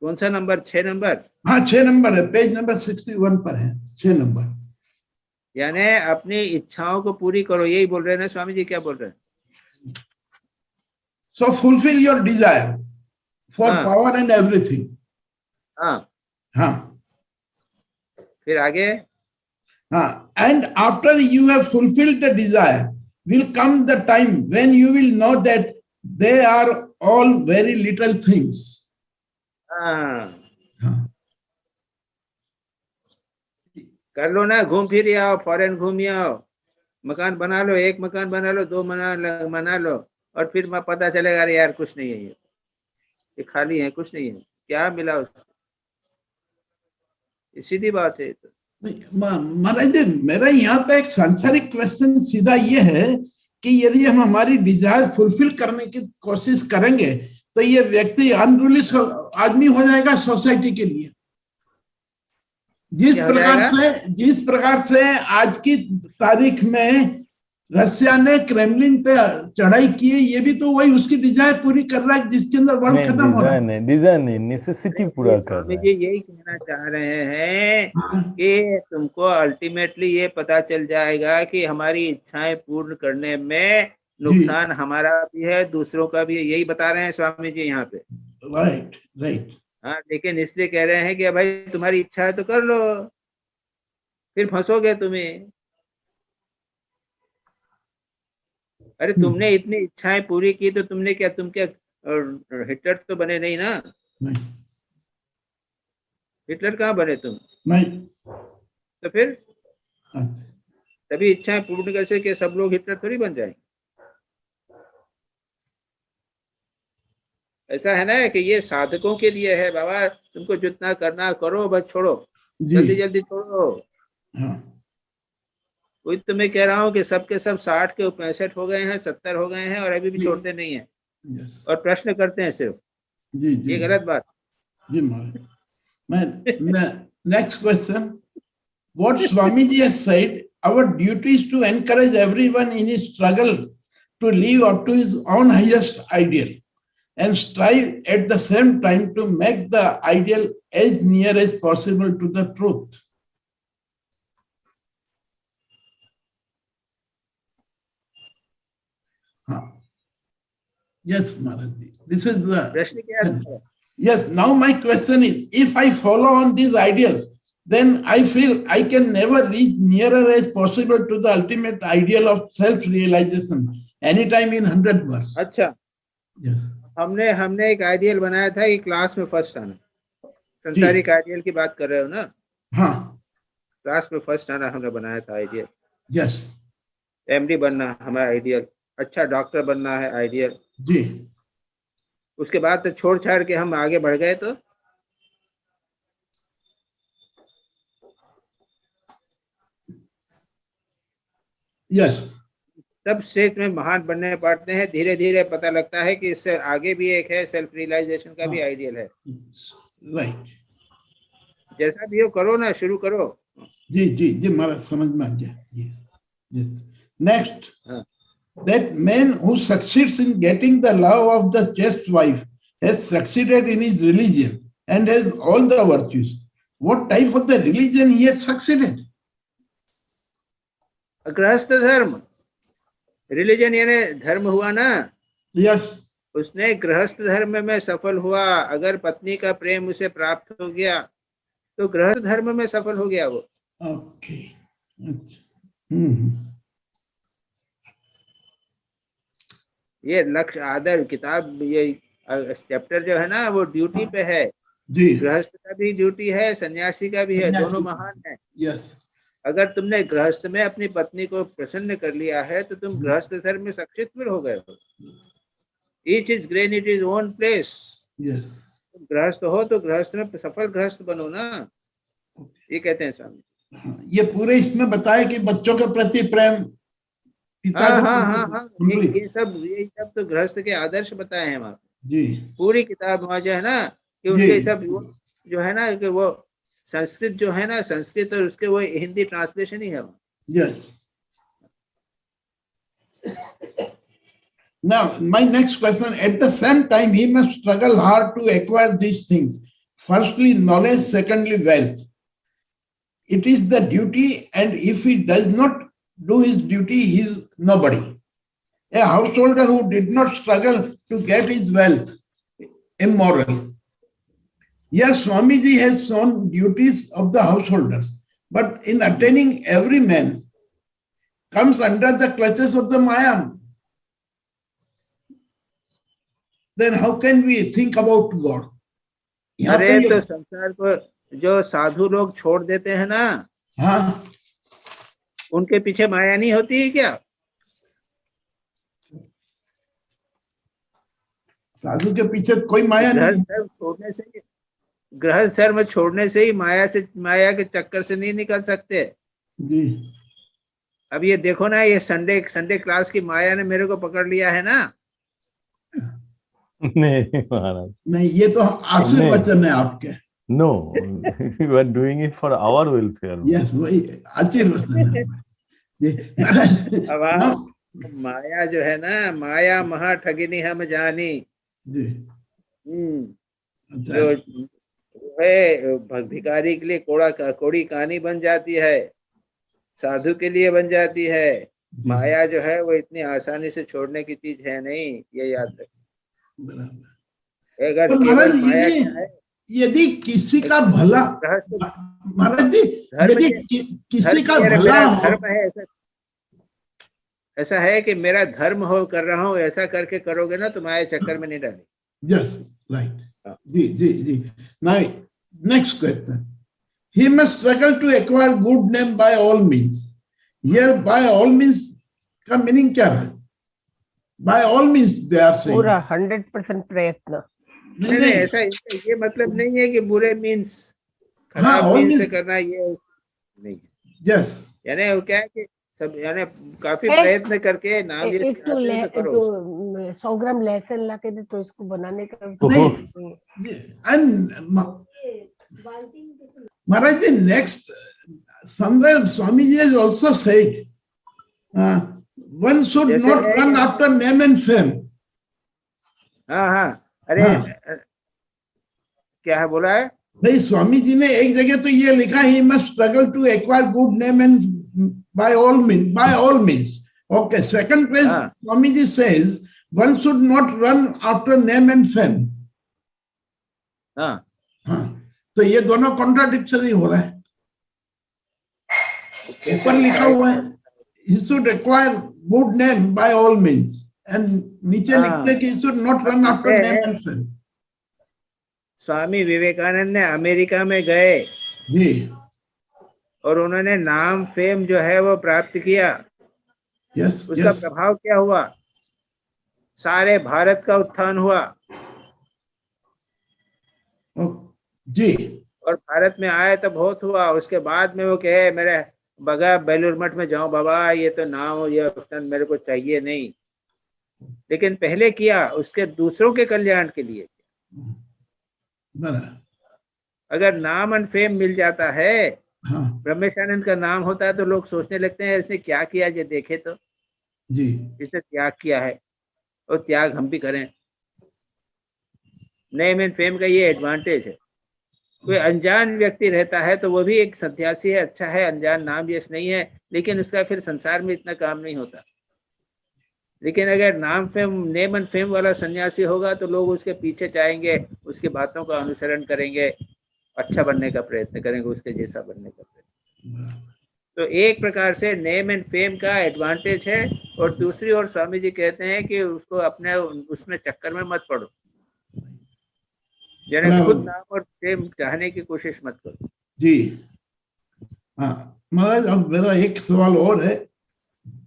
कौन सा number? 6 number? हाँ, 6 number है, page number 61 पर है, 6 number. यानी अपनी इच्छाओं को पूरी करो, यही बोल रहे हैं ना स्वामी जी? क्या बोल रहे हैं? So fulfill your desire for हाँ। power and everything. हाँ। हाँ। फिर आगे? हाँ, and after you have fulfilled the desire will come the time when you will know that they are all very little things. हाँ। हाँ। कर लो ना, घूम फिर आओ, फॉरेन घूम आओ, मकान बना लो, 1 मकान बना लो, 2 बना लो, और फिर पता चलेगा अरे यार कुछ नहीं है, ये खाली है, कुछ नहीं है, क्या मिला उससे? सीधी बात है। तो महाराज जी, मेरा यहाँ पे एक सांसारिक क्वेश्चन सीधा ये है कि यदि हम हमारी डिजायर फुलफिल करने की कोशिश करेंगे तो ये व्यक्ति अनरूली आदमी हो जाएगा सोसाइटी के लिए। जिस प्रकार से आज की तारीख में रशिया ने क्रेमलिन पे चढ़ाई की है, ये भी तो वही उसकी डिजायर पूरी कर रहा है जिसके अंदर वर्ल्ड खत्म हो रहा है। डिजायर नहीं, नेसेसिटी पूरा कर रहा है। स्वामी जी यही कहना चाह रहे हैं कि तुमको अल्टीमेटली ये पता चल जाएगा कि हमारी इच्छाएं पूर्ण करने में नुकसान हमारा भी है, दूसरों का भी है, यही बता रहे हैं स्वामी जी यहाँ पे। Right, right. हाँ, लेकिन इसलिए कह रहे हैं कि भाई तुम्हारी इच्छा है तो कर लो, फिर फंसोगे तुम्हें। अरे तुमने इतनी इच्छाएं पूरी की तो तुम क्या हिटलर तो बने नहीं ना? नहीं। हिटलर कहाँ बने तुम? नहीं। तो फिर तभी इच्छाएं पूर्ण कैसे कि सब लोग हिटलर थोड़ी बन जाएंगे। ऐसा है ना कि ये साधकों के लिए है बाबा, तुमको जितना करना करो, बस छोड़ो, जल्दी जल्दी छोड़ो। हाँ। वही तो मैं कह रहा हूँ कि सबके सब 60 के 65 हो गए हैं, 70 हो गए हैं और अभी भी छोड़ते नहीं है, और प्रश्न करते हैं सिर्फ। जी जी, ये गलत बात। जी Maharaj. Next question. What Swamiji has said, our duty is to encourage everyone in his struggle to live up to his own highest ideal and strive at the same time to make the ideal as near as possible to the truth. Yes, Maharaj. This is the. Yes, now my question is, if I follow on these ideals, then I feel I can never reach nearer as possible to the ultimate ideal of self-realization anytime in 100 words. अच्छा, yes. हमने एक ideal बनाया था कि class में first आना। संसारिक ideal की बात कर रहे हो ना? हाँ, क्लास में फर्स्ट आना हमने बनाया था आइडियल। यस। एमडी बनना हमारा आइडियल, अच्छा डॉक्टर बनना है आइडियल जी। उसके बाद तो छोड़ छाड़ के हम आगे बढ़ गए तो यस, सब स्टेज में महान बनने पड़ते हैं। धीरे धीरे पता लगता है कि इससे आगे भी एक है, सेल्फ रियलाइजेशन का भी आइडियल है। राइट। जैसा भी हो करो ना, शुरू करो। जी जी जी महाराज, समझ में आ गया। Next, that man who succeeds in getting the love of the chaste wife has succeeded in his religion and has all the virtues. What type of the religion he has succeeded? गृहस्थ धर्म, religion यानी धर्म हुआ ना? Yes. उसने गृहस्थ धर्म में सफल हुआ। अगर पत्नी का प्रेम उसे प्राप्त हो गया तो गृहस्थ धर्म में सफल हो गया वो। ओके, ये लक्ष्य आदर किताब, ये चैप्टर जो है ना वो ड्यूटी पे है, जी, गृहस्थ का भी ड्यूटी है, सन्यासी का भी है, दोनों महान है। यस, अगर तुमने गृहस्थ में अपनी पत्नी को प्रसन्न कर लिया है तो तुम गृहस्थ धर्म में शिक्षित फिर हो गए हो। Each is grain it is own place. Yes, तुम गृहस्थ हो तो गृहस्थ में सफल गृहस्थ बनो ना, ये कहते हैं स्वामी। ये पूरे इसमें बताया कि बच्चों के प्रति प्रेम, पिता हाँ के हाँ प्रति हाँ हाँ, complete। ये सब तो गृहस्थ के आदर्श बताए हैं वहाँ। जी, पूरी किताब वहाँ जो है ना कि जी। उनके सब जो है ना कि वो संस्कृत जो है ना, संस्कृत और उसके वो हिंदी ट्रांसलेशन ही है वहाँ। yes. Now, my next question, at the same time, he must struggle hard to acquire these things. Firstly, knowledge, secondly, wealth. It is the duty, and if he does not do his duty, he is nobody. A householder who did not struggle to get his wealth, immoral. Yes, Swamiji has shown duties of the householder, but in attaining every man comes under the clutches of the Maya. Then how can we think about God? यहाँ अरे पे ये- तो संसार को जो साधु लोग छोड़ देते हैं ना, हाँ, उनके पीछे माया नहीं होती है क्या? साधु के पीछे कोई माया नहीं है। गृहस्थ धर्म छोड़ने से ही, गृहस्थ धर्म छोड़ने से ही माया के चक्कर से नहीं निकल सकते। जी, अब ये देखो ना, ये संडे क्लास की माया ने मेरे को पकड़ लिया है ना। नहीं महाराज, नहीं, ये तो आशीर्वचन है आपके। no, you are doing it for our welfare. Yes, वही आशीर्वचन है। जी, अब आप माया जो है ना, माया महा ठगिनी हम जानी। जी, जो अच्छा, है भिखारी के लिए कोड़ी कहानी बन जाती है, साधु के लिए बन जाती है। जी, माया जो है वो इतनी आसानी से छोड़ने की चीज है नहीं, ये याद रखें। बराबर। अगर तो केवल महाराज माया ये क्या है, यदि किसी का भला, गृहस्थ महाराज जी, धर्म यदि के- किसी का धर्म भला मेरा हो, धर्म है, ऐसा है कि मेरा धर्म हो कर रहा हूँ, ऐसा करके करोगे ना तो माया चक्कर में नहीं डालेगी। yes, right, ji, ji, ji. Now, next question. He must struggle to acquire good name by all means. Here, by all means का मीनिंग क्या है? By all means they are saying. पूरा 100% प्रयत्न। नहीं, नहीं नहीं, ऐसा ये मतलब नहीं है कि बुरे मीन्स, हाँ, खराब all मीन्स से means- करना, ये नहीं। yes, यानी वो क्या है कि सब यानी काफी एक- प्रयत्न करके नाम ये एक तो सिखाते हो तो करो। 100 ग्राम लहसुन ला के दे तो इसको बनाने का नहीं, and Maharaj ji, next, somewhere Swamiji has also said, one should जैसे not है- run after name and fame. हाँ हाँ, अरे हाँ। क्या है बोला है? भाई स्वामी जी ने एक जगह तो ये लिखा, he must struggle to acquire good name and by all means. Okay, second place, हाँ। Swami ji says, one should not run after name and fame. हाँ, हाँ, तो ये दोनों कॉन्ट्राडिक्शनरी हो रहा है। ऊपर लिखा हुआ है, he should acquire good name by all means, and नीचे हाँ। लिखते हैं कि he should not run after है। name and fame. Swami Vivekananda ने अमेरिका में गए जी, और उन्होंने नाम फेम जो है वो प्राप्त किया। yes, उसका yes, प्रभाव क्या हुआ? सारे भारत का उत्थान हुआ जी, और भारत में आए तो बहुत हुआ। उसके बाद में वो कहे मेरे बगा बेलूर मठ में जाऊं बाबा, ये तो नाम और ये ऑप्शन मेरे को चाहिए नहीं, लेकिन पहले किया उसके दूसरों के कल्याण के लिए। बराबर, अगर नाम एंड फेम मिल जाता है, हाँ, ब्रह्मेशानंद का नाम होता है तो लोग सोचने लगते हैं इसने क्या किया, ये देखे तो जी, इसने त्याग किया है, और त्याग हम भी करें। नेम एंड फेम का ये एडवांटेज है। कोई अनजान व्यक्ति रहता है तो वो भी एक सन्यासी है, अच्छा है, अनजान नाम यश नहीं है, लेकिन उसका फिर संसार में इतना काम नहीं होता। लेकिन अगर नाम फेम नेम एंड फेम वाला सन्यासी होगा तो लोग उसके पीछे जाएंगे, उसकी बातों का अनुसरण करेंगे, अच्छा बनने का प्रयत्न करेंगे, उसके जैसा बनने का प्रयत्न। तो एक प्रकार से नेम एंड फेम का एडवांटेज है, और दूसरी ओर स्वामी जी कहते हैं कि उसको अपने उसमें चक्कर में मत पड़ो। यानी बराबर। खुद नाम और प्रेम चाहने की कोशिश मत करो। जी हाँ महाराज, अब मेरा एक सवाल और है।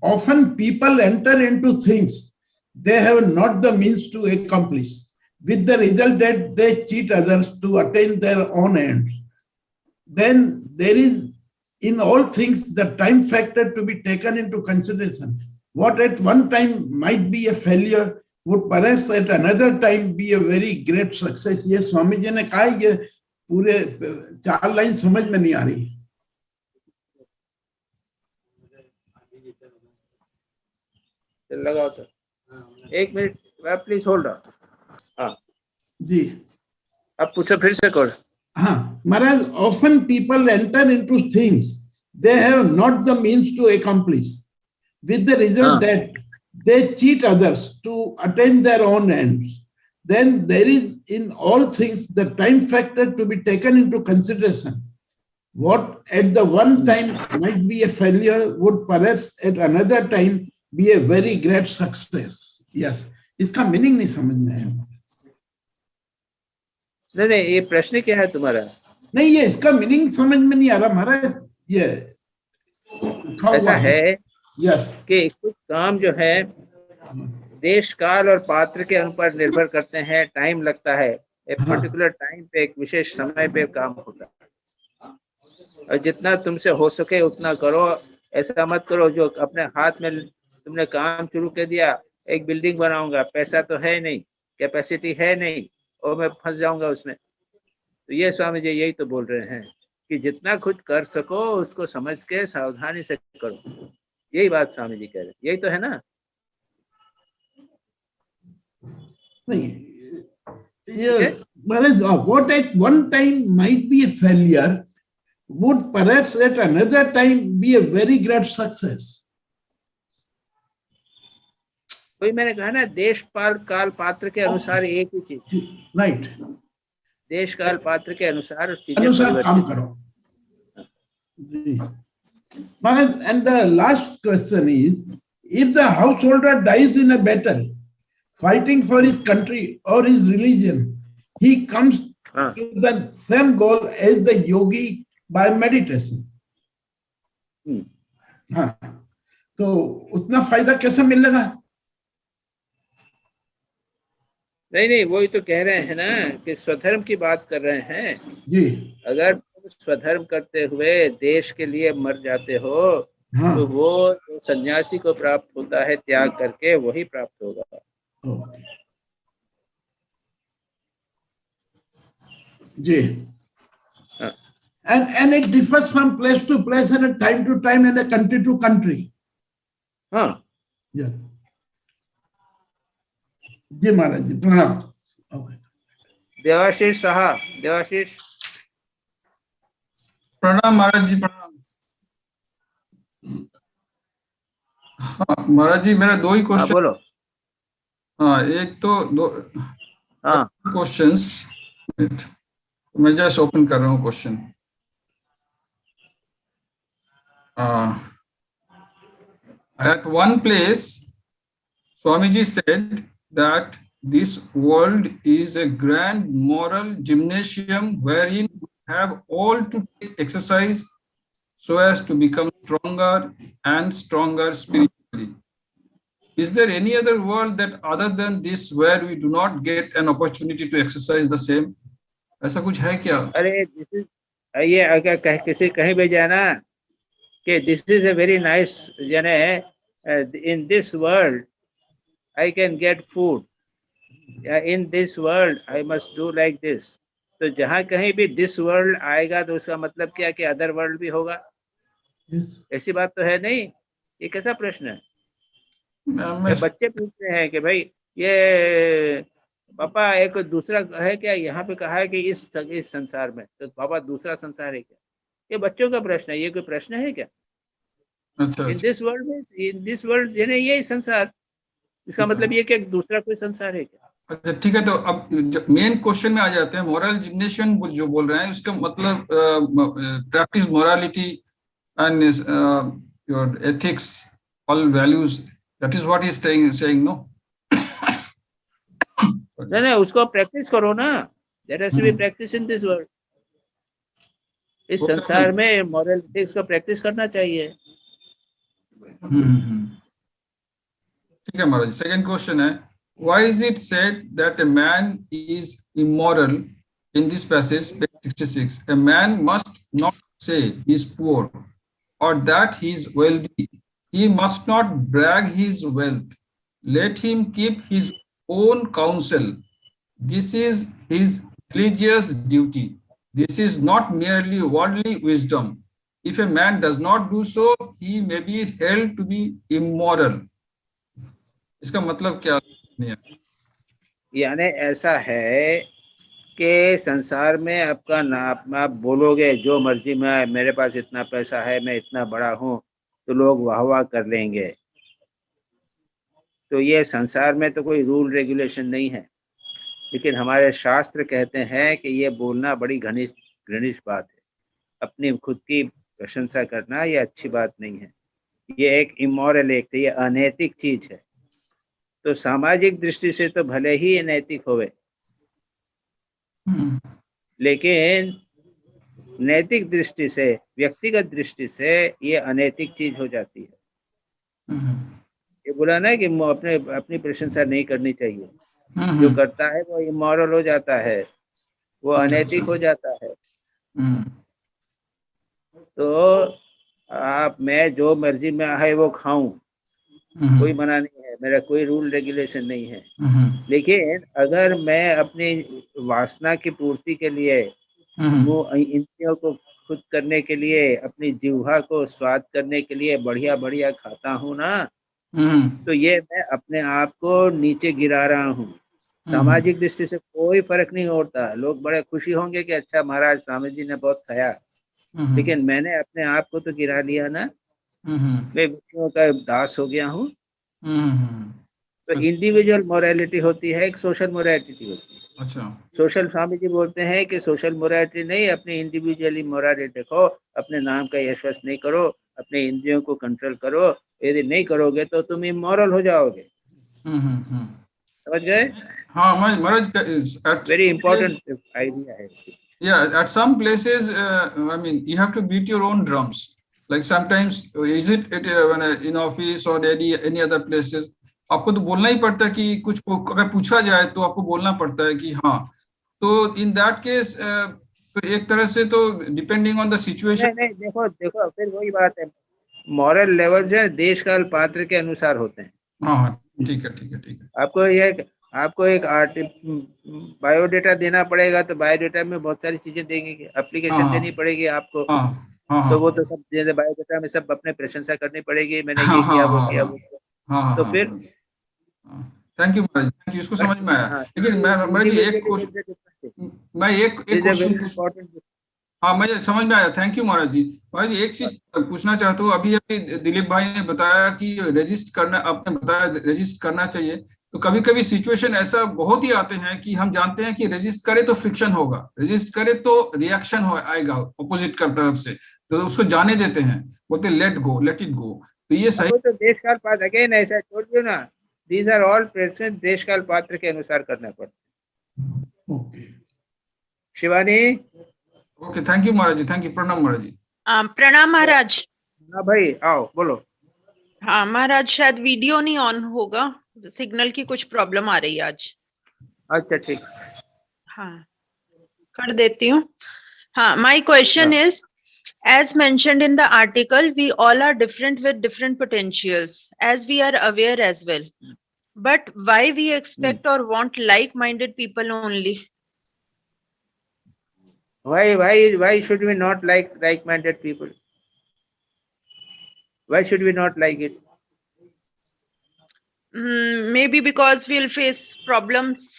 Often people enter into things they have not the means to accomplish, with the result that they cheat others to attain their own ends. Then there is in all things the time factor to be taken into consideration. What at one time might be a failure would perhaps at another time be a very great success. ये स्वामी जी ने कहा, ये पूरे 4 line समझ में नहीं आ रही। लगाओ तो 1 मिनट, प्लीज होल्ड ऑन। हाँ जी अब पूछो, फिर से करो। हाँ महाराज, often people enter into things they have not the means to accomplish, with the result that they cheat others to attain their own ends. Then there is in all things the time factor to be taken into consideration. What at the one time might be a failure would perhaps at another time be a very great success. Yes, इसका meaning नहीं समझ में आया। नहीं, ये प्रश्न क्या है तुम्हारा? नहीं, ये इसका मीनिंग समझ में नहीं आ रहा महाराज। ये ऐसा है यस कि कुछ काम जो है देश काल और पात्र के अनुसार निर्भर करते हैं, टाइम लगता है, एक पर्टिकुलर टाइम पे, एक विशेष समय पे काम होता है, और जितना तुमसे हो सके उतना करो। ऐसा मत करो जो अपने हाथ में तुमने काम शुरू कर दिया, एक बिल्डिंग बनाऊंगा, पैसा तो है नहीं, कैपेसिटी है नहीं, और मैं फंस जाऊंगा उसमें। तो ये स्वामी जी यही तो बोल रहे हैं कि जितना खुद कर सको उसको समझ के सावधानी से करो। यही बात स्वामी जी कह रहे हैं, यही तो है ना? नहीं, ये महाराज, what at one time might be a failure would perhaps at another time be a very great success. वही मैंने कहा ना, देश काल पात्र के अनुसार एक ही चीज, राइट, देश काल पात्र के अनुसार काम करो। महाराज, and the last question is, if the householder dies in a battle fighting for his country or his religion, he comes to the same goal as the yogi by meditation. हाँ, तो उतना फायदा कैसे मिलेगा? नहीं, वही तो कह रहे हैं ना कि स्वधर्म की बात कर रहे हैं जी। अगर तुम स्वधर्म करते हुए देश के लिए मर जाते हो, हाँ, तो वो जो सन्यासी को प्राप्त होता है त्याग करके, वही प्राप्त होगा। जी। And it differs from place to place and time to time and country to country. हाँ, yes. जी महाराज जी, प्रणाम। देवाशीष साहा, देवाशीष। प्रणाम महाराज जी, प्रणाम। हाँ महाराज जी, मेरा 2 ही क्वेश्चन। बोलो। हाँ, एक तो 2 क्वेश्चंस, मैं जस्ट ओपन कर रहा हूँ question. At one place, Swamiji said that this world is a grand moral gymnasium wherein we have all to take exercise so as to become stronger and stronger spiritually. Is there any other world that other than this where we do not get an opportunity to exercise the same? ऐसा कुछ है क्या? अरे ये अगर किसी कहीं भी जाना कि this is a very nice, यानी in this world I can get food, in this world I must do like this, तो जहाँ कहीं भी this world आएगा तो उसका मतलब क्या कि अदर वर्ल्ड भी होगा? ऐसी बात तो है नहीं। ये कैसा प्रश्न है? बच्चे पूछते हैं कि भाई ये पापा एक दूसरा है क्या? यहाँ पे कहा है कि इस संसार में, तो पापा दूसरा संसार है क्या? ये बच्चों का प्रश्न है, ये कोई प्रश्न है क्या? इन दिस वर्ल्ड यानी यही संसार, इसका मतलब ये कि दूसरा कोई संसार है क्या? अच्छा ठीक है, तो अब मेन क्वेश्चन में आ जाते हैं। मोरल जिम्नेशियम जो बोल रहे हैं उसका मतलब practice morality and your ethics, all values, that is what is saying no? नहीं, उसको प्रैक्टिस करो ना। That has to be practiced in this world. इस संसार में मॉरल एथिक्स को प्रैक्टिस करना चाहिए. ठीक है महाराज. सेकंड क्वेश्चन है, why is it said that a man is immoral in this passage, page 66? A man must not say he is poor or that he is wealthy. He must not brag his wealth. Let him keep his own counsel. This is his religious duty. This is not merely worldly wisdom. If a man does not do so, he may be held to be immoral. इसका मतलब क्या है? यानी ऐसा है कि संसार में आपका नाम आप बोलोगे जो मर्जी में, मेरे पास इतना पैसा है, मैं इतना बड़ा हूँ, तो लोग वाह वाह कर लेंगे. तो ये संसार में तो कोई रूल रेगुलेशन नहीं है, लेकिन हमारे शास्त्र कहते हैं कि ये बोलना बड़ी घनिष्ठ बात है. अपनी खुद की प्रशंसा करना ये अच्छी बात नहीं है. ये एक इमोरल एक्ट है, ये अनैतिक चीज है. तो सामाजिक दृष्टि से तो भले ही ये नैतिक होवे, लेकिन नैतिक दृष्टि से, व्यक्तिगत दृष्टि से ये अनैतिक चीज हो जाती है. ये बुरा ना कि अपनी प्रशंसा नहीं करनी चाहिए. जो करता है वो इमोरल हो जाता है, वो अनैतिक हो जाता है. तो मैं जो मर्जी में है वो खाऊं, कोई मना नहीं है, मेरा कोई रूल रेगुलेशन नहीं है. लेकिन अगर मैं अपनी वासना की पूर्ति के लिए, वो इंद्रियों को खुद करने के लिए, अपनी जिह्वा को स्वाद करने के लिए बढ़िया बढ़िया खाता हूँ ना, तो ये मैं अपने आप को नीचे गिरा रहा हूँ. सामाजिक दृष्टि से कोई फर्क नहीं होता. लोग बड़े खुशी होंगे कि अच्छा महाराज स्वामी जी ने बहुत खाया, लेकिन मैंने अपने आप को तो गिरा लिया ना. मैं विषयों का दास हो गया हूँ. तो इंडिविजुअल मोरालिटी होती है, एक सोशल मोरालिटी होती है. अच्छा. सोशल स्वामी जी बोलते हैं कि सोशल मोरालिटी नहीं, अपनी इंडिविजुअली मोरालिटी देखो. अपने नाम का यशवश नहीं करो, अपने इंद्रियों को कंट्रोल करो. यदि नहीं करोगे तो तुम इमोरल हो जाओगे. समझ गए? हाँ महाराज, वेरी इंपॉर्टेंट आइडिया है. Yeah, at some places, I mean, you have to beat your own drums. Like sometimes, is it in office or any other places? आपको तो बोलना ही पड़ता है कि कुछ अगर पूछा जाए तो आपको बोलना पड़ता है कि हाँ. तो in that case, एक तरह से तो depending on the situation. नहीं, देखो फिर वही बात है. मॉरल लेवल जो है देश काल पात्र के अनुसार होते हैं. हाँ, ठीक है. आपको एक बायोडेटा देना पड़ेगा, तो बायोडेटा में बहुत सारी चीजें देंगे. एप्लीकेशन देनी पड़ेगी आपको. तो वो तो सब बायोडेटा में सब अपने प्रशंसा करनी पड़ेगी. मैंने ये किया, वो किया, वो किया. तो फिर thank you Maharaj, thank you. इसको समझ में आया. लेकिन महाराज जी एक क्वेश्चन, हाँ मुझे समझ में आया. थैंक यू महाराज जी. महाराज जी एक चीज पूछना चाहता हूँ. अभी दिलीप भाई ने बताया कि रजिस्ट करना, आपने बताया रजिस्ट करना चाहिए. तो कभी कभी सिचुएशन ऐसा बहुत ही आते हैं कि हम जानते हैं कि रजिस्ट करे तो फ्रिक्शन होगा, रजिस्ट करे तो रिएक्शन आएगा अपोजिट कर तरफ से, तो उसको जाने देते हैं, बोलते लेट इट गो. तो ये सही तो देश काल पात्र अगेन ऐसा छोड़ दियो ना. दीज आर ऑल प्रेफरेंस देश काल पात्र के अनुसार करना पड़ता. Okay Shivani. Okay, thank you Maharaj ji. Thank you. प्रणाम महाराज जी. प्रणाम महाराज. हाँ भाई आओ बोलो. हाँ महाराज, शायद वीडियो नहीं ऑन होगा, सिग्नल की कुछ प्रॉब्लम आ रही है आज. अच्छा ठीक. हाँ कर देती हूँ. हाँ, my question is, as mentioned in the article, we all are different with different potentials, as we are aware as well. But why we expect or want like-minded people only? Why should we not like-minded people? Why should we not like it? Maybe because we'll face problems.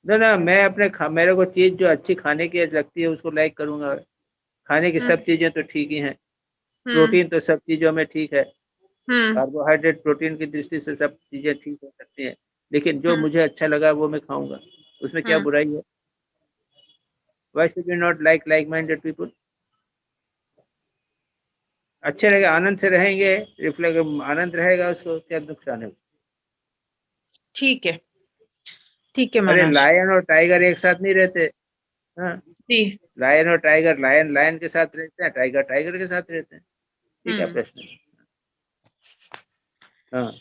ना मैं मेरे को चीज जो अच्छी खाने की लगती है उसको लाइक करूंगा. खाने की सब चीजें तो ठीक ही हैं. प्रोटीन तो सब चीजों में ठीक है. कार्बोहाइड्रेट प्रोटीन की दृष्टि से सब चीजें ठीक हो सकती हैं, लेकिन जो मुझे अच्छा लगा वो मैं खाऊंगा. उसमें क्या बुराई है? Why should we not like-minded people? अच्छे रहेगा, आनंद से रहेंगे, आनंद रहेगा, उसको क्या नुकसान है? ठीक है, ठीक है अरे महाराज। लायन और टाइगर एक साथ नहीं रहते। हाँ, जी। लायन और टाइगर, लायन लायन के साथ रहते हैं, टाइगर टाइगर के साथ रहते हैं। ठीक है प्रश्न। हाँ,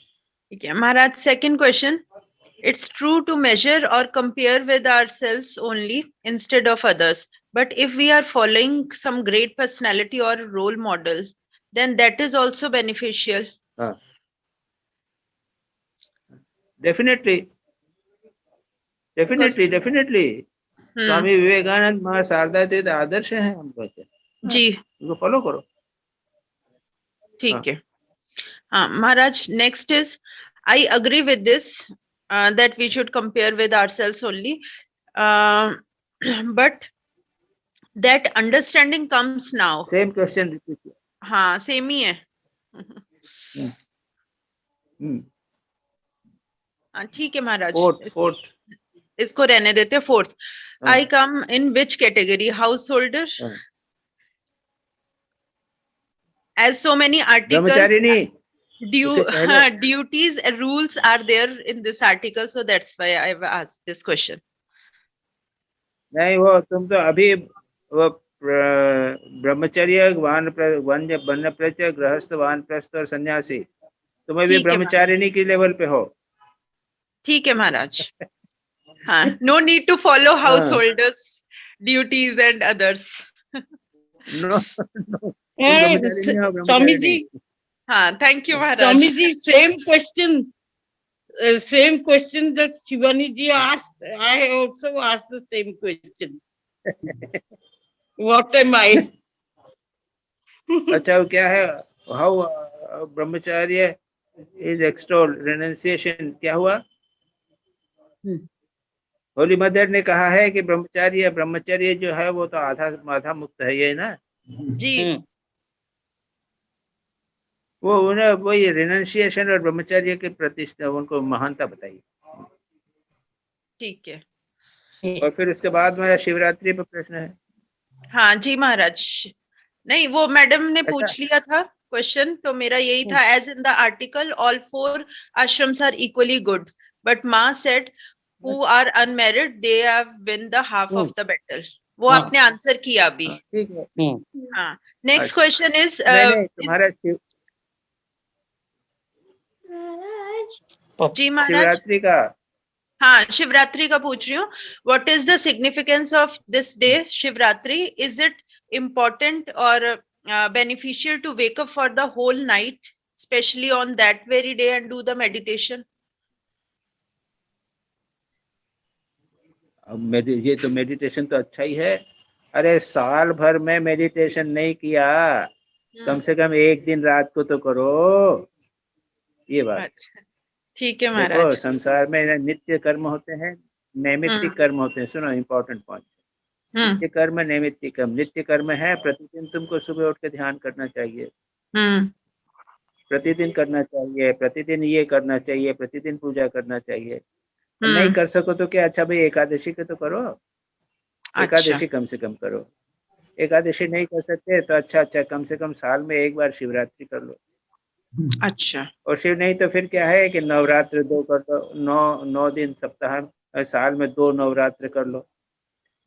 ठीक है Maharaj. Second question, it's true to measure or compare with ourselves only instead of others, but if we are following some great personality or role model, then that is also beneficial. हाँ, definitely definitely definitely. Swami Vivekananda, मां शारदा थे तो आदर्श हैं हम कहते हैं। जी, उनको follow करो। ठीक है। हाँ Maharaj, next is, I agree with this, that we should compare with ourselves only, but that understanding comes now. Same question repeat किया। हाँ सेम ही है। हाँ ठीक है महाराज, फोर्थ इसको रहने देते। Fourth, I come in which category? Householder? As so many articles, Brahmacharini. duties, rules are there in this article, so that's why I've asked this question. नहीं, वो तुम तो अभी वो ब्रह्मचर्य, वनप्रस्थ, गृहस्थ, वानप्रस्थ और सन्यासी, तुम अभी ब्रह्मचारिणी की लेवल पे हो। ठीक है महाराज। हाँ, no need to follow householders duties and others. No Swami ji, हाँ, thank you Maharaj. Swami ji, same question that Shivani ji asked, I also asked the same question. What am I? अच्छा, वो क्या है? हाउ ब्रह्मचर्य इज एक्सटोल्ड, रेनंसिएशन क्या हुआ? होली मदर ने कहा है कि ब्रह्मचर्य जो है वो तो आधा मुक्त है, ये ना जी। वो उन्हें वही रेनंसिएशन और ब्रह्मचर्य के प्रति उनको महानता बताई। ठीक है। और फिर उसके बाद मेरा शिवरात्रि पर प्रश्न है। हाँ जी महाराज, नहीं वो मैडम ने पूछ लिया था क्वेश्चन, तो मेरा यही था, as in the article all 4 ashrams are equally good, but माँ said who are unmarried they have win the half of the battle. वो आपने आंसर किया अभी। ठीक है। हाँ, नेक्स्ट क्वेश्चन इज, तुम्हारा जी महाराज, शिवरात्रि का, हाँ शिवरात्रि का पूछ रही हूँ। What is the significance of this day Shivratri? Is it important और beneficial to wake up for the whole night, especially on that very day, and do the meditation? अब ये तो मेडिटेशन तो अच्छा ही है। अरे साल भर में मेडिटेशन नहीं किया, कम से कम एक दिन रात को तो करो, ये बात। अच्छा, ठीक है देखो, महाराज। संसार में नित्य कर्म होते हैं, नैमित्तिक कर्म होते हैं। सुनो, इम्पोर्टेंट पॉइंट। नित्य कर्म, नैमित्तिक कर्म। नित्य कर्म है प्रतिदिन तुमको सुबह उठ के ध्यान करना चाहिए, प्रतिदिन करना चाहिए, प्रतिदिन ये करना चाहिए, प्रतिदिन पूजा करना चाहिए। नहीं कर सको तो क्या, अच्छा भाई एकादशी के तो करो, एकादशी कम से कम करो। एकादशी नहीं कर सकते तो अच्छा कम से कम साल में एक बार शिवरात्रि कर लो। अच्छा, और शिव नहीं तो फिर क्या है कि नवरात्र 2 कर लो, 9 दिन सप्ताह साल में 2 नवरात्र कर लो।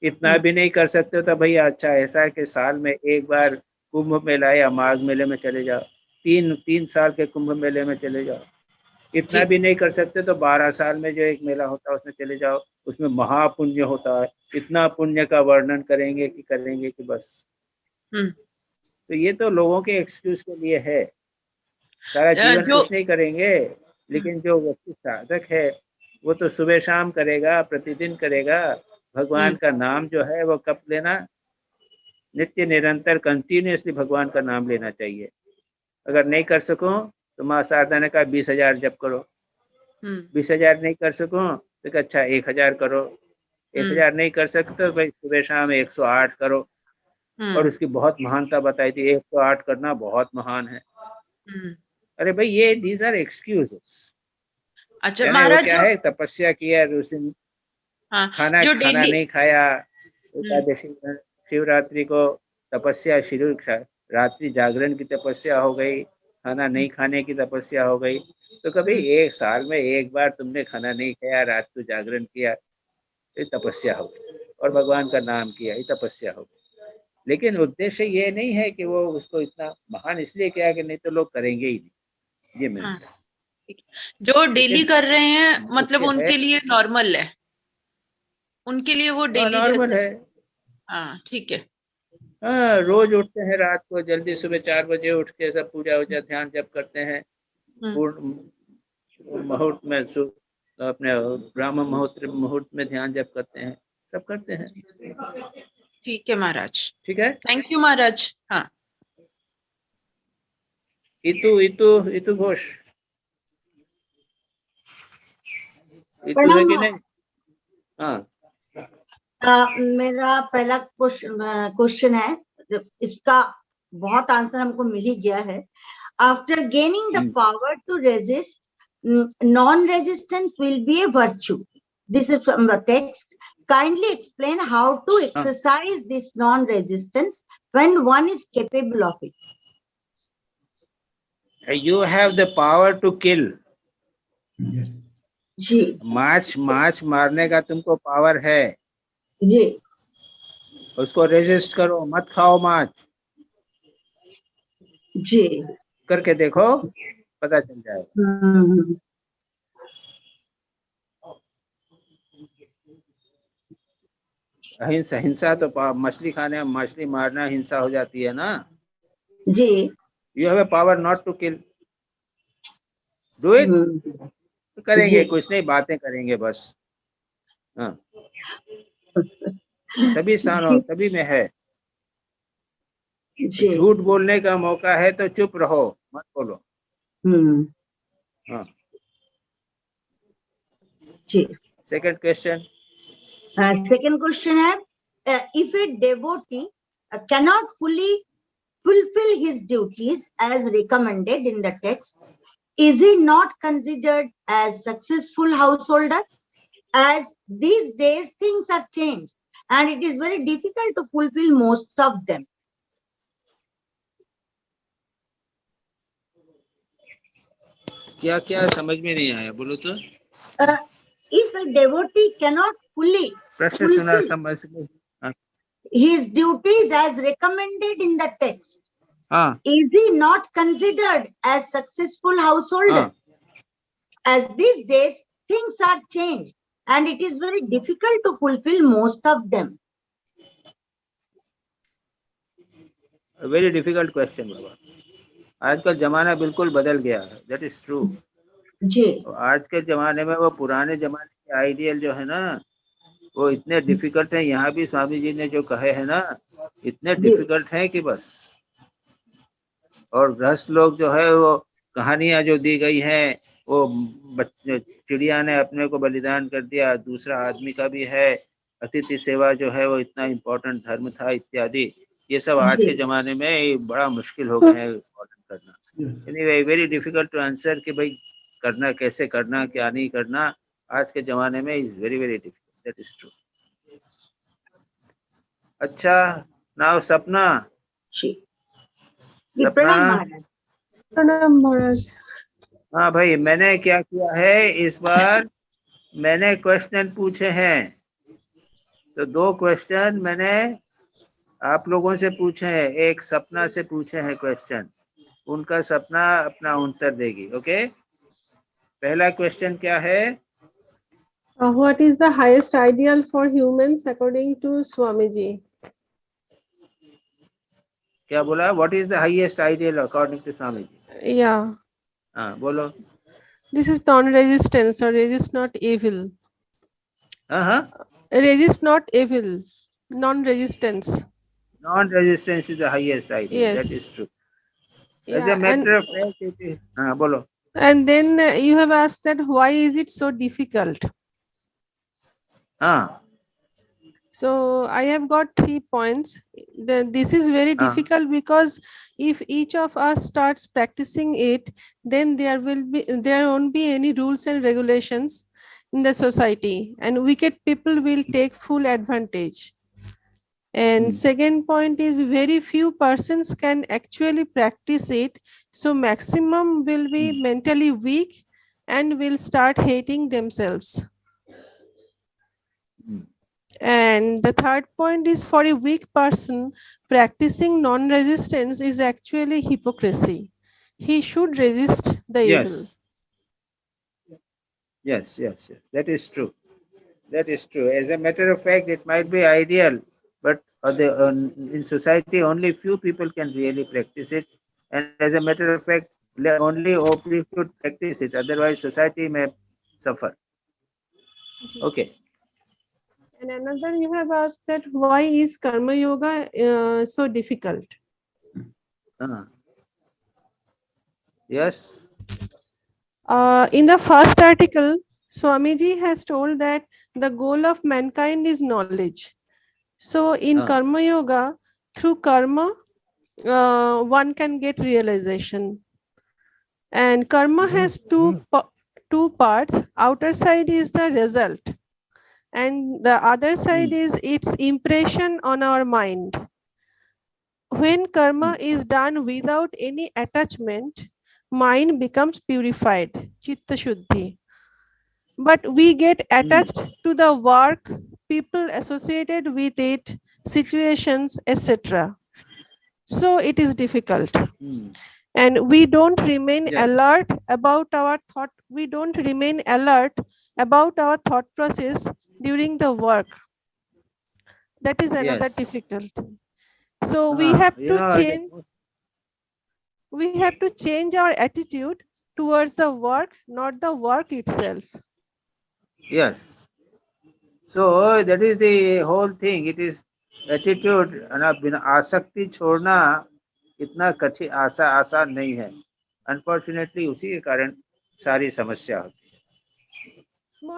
इतना भी नहीं कर सकते तो भैया अच्छा ऐसा है कि साल में एक बार कुंभ मेला या माघ मेले में चले जाओ, 3 साल के कुंभ मेले में चले जाओ। इतना भी नहीं कर सकते तो 12 साल में जो एक मेला होता है उसमें चले जाओ, उसमें महापुण्य होता है। इतना पुण्य का वर्णन करेंगे कि बस। तो ये तो लोगों के एक्सक्यूज के लिए है, सारा जीवन कुछ नहीं करेंगे। लेकिन जो व्यक्ति साधक है वो तो सुबह शाम करेगा, प्रतिदिन करेगा। भगवान का नाम जो है वो कब लेना? नित्य निरंतर कंटिन्यूअसली भगवान का नाम लेना चाहिए। अगर नहीं कर सको तो माँ शारदा ने कहा 20,000 जप करो। 20,000 नहीं कर सको तो अच्छा 1,000 करो। 1,000 नहीं कर सकते तो भाई सुबह शाम 108 करो। और उसकी बहुत महानता बताई थी, 108 करना बहुत महान है। अरे भाई ये दीज आर एक्सक्यूजेस। अच्छा महाराज, क्या है, तपस्या किया, खाना नहीं खाया, एकादशी शिवरात्रि को तपस्या शुरू, रात्रि जागरण की तपस्या हो गई, खाना नहीं खाने की तपस्या हो गई। तो कभी एक साल में एक बार तुमने खाना नहीं खाया, रात को जागरण किया, ये तपस्या हो गई, और भगवान का नाम किया, ये तपस्या हो गई। लेकिन उद्देश्य ये नहीं है कि वो उसको इतना महान इसलिए किया कि नहीं तो लोग करेंगे ही नहीं, ये मेरा। जो डेली कर रहे हैं मतलब मुख्य है- उनके लिए नॉर्मल है, उनके लिए वो डेली नॉर्मल है। हाँ ठीक है। हाँ, रोज उठते हैं रात को जल्दी, सुबह 4 बजे उठ के सब पूजा वूजा ध्यान जप करते हैं, पूर्ण मुहूर्त में अपने ब्राह्मण मुहूर्त में ध्यान जप करते हैं, सब करते हैं। ठीक है महाराज, ठीक है, थैंक यू महाराज। हाँ इतु घोष, इतु है कि नहीं? हाँ, मेरा पहला क्वेश्चन है, इसका बहुत आंसर हमको मिल ही गया है। After gaining the power to resist, non resistance will be a virtue. This is from the text. Kindly explain how to exercise this non resistance when one is capable of it. You have the power to kill. जी, माछ मारने का तुमको power है जी, उसको resist करो, मत खाओ माछ, जी, करके देखो, पता चल जाएगा। हिंसा तो मछली खाने, मछली मारना हिंसा हो जाती है ना। जी, you have a power not to kill, do it. करेंगे कुछ नहीं, बातें करेंगे बस। हाँ, सभी स्थानों सभी में है। झूठ बोलने का मौका है तो चुप रहो, मत बोलो। हाँ, सेकंड क्वेश्चन। सेकंड क्वेश्चन है, if A devotee cannot fully fulfill his duties as recommended in the text, is he not considered as successful householder? As these days things have changed and it is very difficult to fulfill most of them. क्या क्या समझ में नहीं आया, बोलो तो। If a devotee cannot fully प्रश्न सुना, समझ his duties as recommended in the text, is he not considered as successful householder? As these days things are changed and it is very difficult to fulfill most of them. Very difficult question बाबा। आजकल जमाना बिल्कुल बदल गया है, that is true जी। आज के जमाने में वो पुराने जमाने के आइडियल जो है ना, वो इतने डिफिकल्ट है। यहाँ भी स्वामी जी ने जो कहे हैं ना, इतने डिफिकल्ट हैं कि बस। और गृहस्थ लोग जो है, वो कहानियां जो दी गई हैं, वो चिड़िया ने अपने को बलिदान कर दिया, दूसरा आदमी का भी है, अतिथि सेवा जो है वो इतना इम्पोर्टेंट धर्म था इत्यादि। ये सब आज के जमाने में बड़ा मुश्किल हो गया है इम्पोर्टेंट करना। Anyway, very difficult to answer कि भाई करना कैसे करना, क्या नहीं करना, आज के जमाने में is very very difficult, that is true. अच्छा, नाउ सपना। प्रणाम महाराज। हाँ भाई, मैंने क्या किया है इस बार, मैंने क्वेश्चन पूछे हैं। तो 2 क्वेश्चन मैंने आप लोगों से पूछे हैं, एक सपना से पूछे हैं क्वेश्चन, उनका सपना अपना उत्तर देगी। ओके, पहला क्वेश्चन क्या है? What is the highest ideal for humans according to Swami Ji? क्या बोला? What is the highest ideal according to Swami Ji? Yeah. हाँ, बोलो। This is non-resistance or resist not evil. Resist not evil. Non-resistance. Non-resistance is the highest ideal. Yes. That is true. As a matter of fact, it is. हाँ, बोलो। And then you have asked that why is it so difficult? हाँ. So I have got 3 points. This is very difficult because if each of us starts practicing it, then there won't be any rules and regulations in the society, and wicked people will take full advantage. And second point is very few persons can actually practice it. So maximum will be mentally weak and will start hating themselves. And the third point is for a weak person, practicing non-resistance is actually hypocrisy. He should resist the evil. Yes, that is true. That is true. As a matter of fact, it might be ideal, but in society, only few people can really practice it. And as a matter of fact, only OP should practice it. Otherwise, society may suffer. Okay. And another, you have asked that why is Karma Yoga so difficult? Yes. In the first article, Swamiji has told that the goal of mankind is knowledge. So in Karma Yoga, through karma, one can get realization. And karma has two parts. Outer side is the result, and the other side is its impression on our mind. When karma is done without any attachment, mind becomes purified, chitta shuddhi. But we get attached to the work, people associated with it, situations, etc. So it is difficult. And we don't remain alert about our thought. We don't remain alert about our thought process during the work. That is another difficulty. So we have to change. We have to change our attitude towards the work, not the work itself. Yes. So that is the whole thing. It is attitude. बिना आसक्ति छोड़ना इतना कठिन आसान नहीं है. Unfortunately, उसी के कारण सारी समस्या होती है.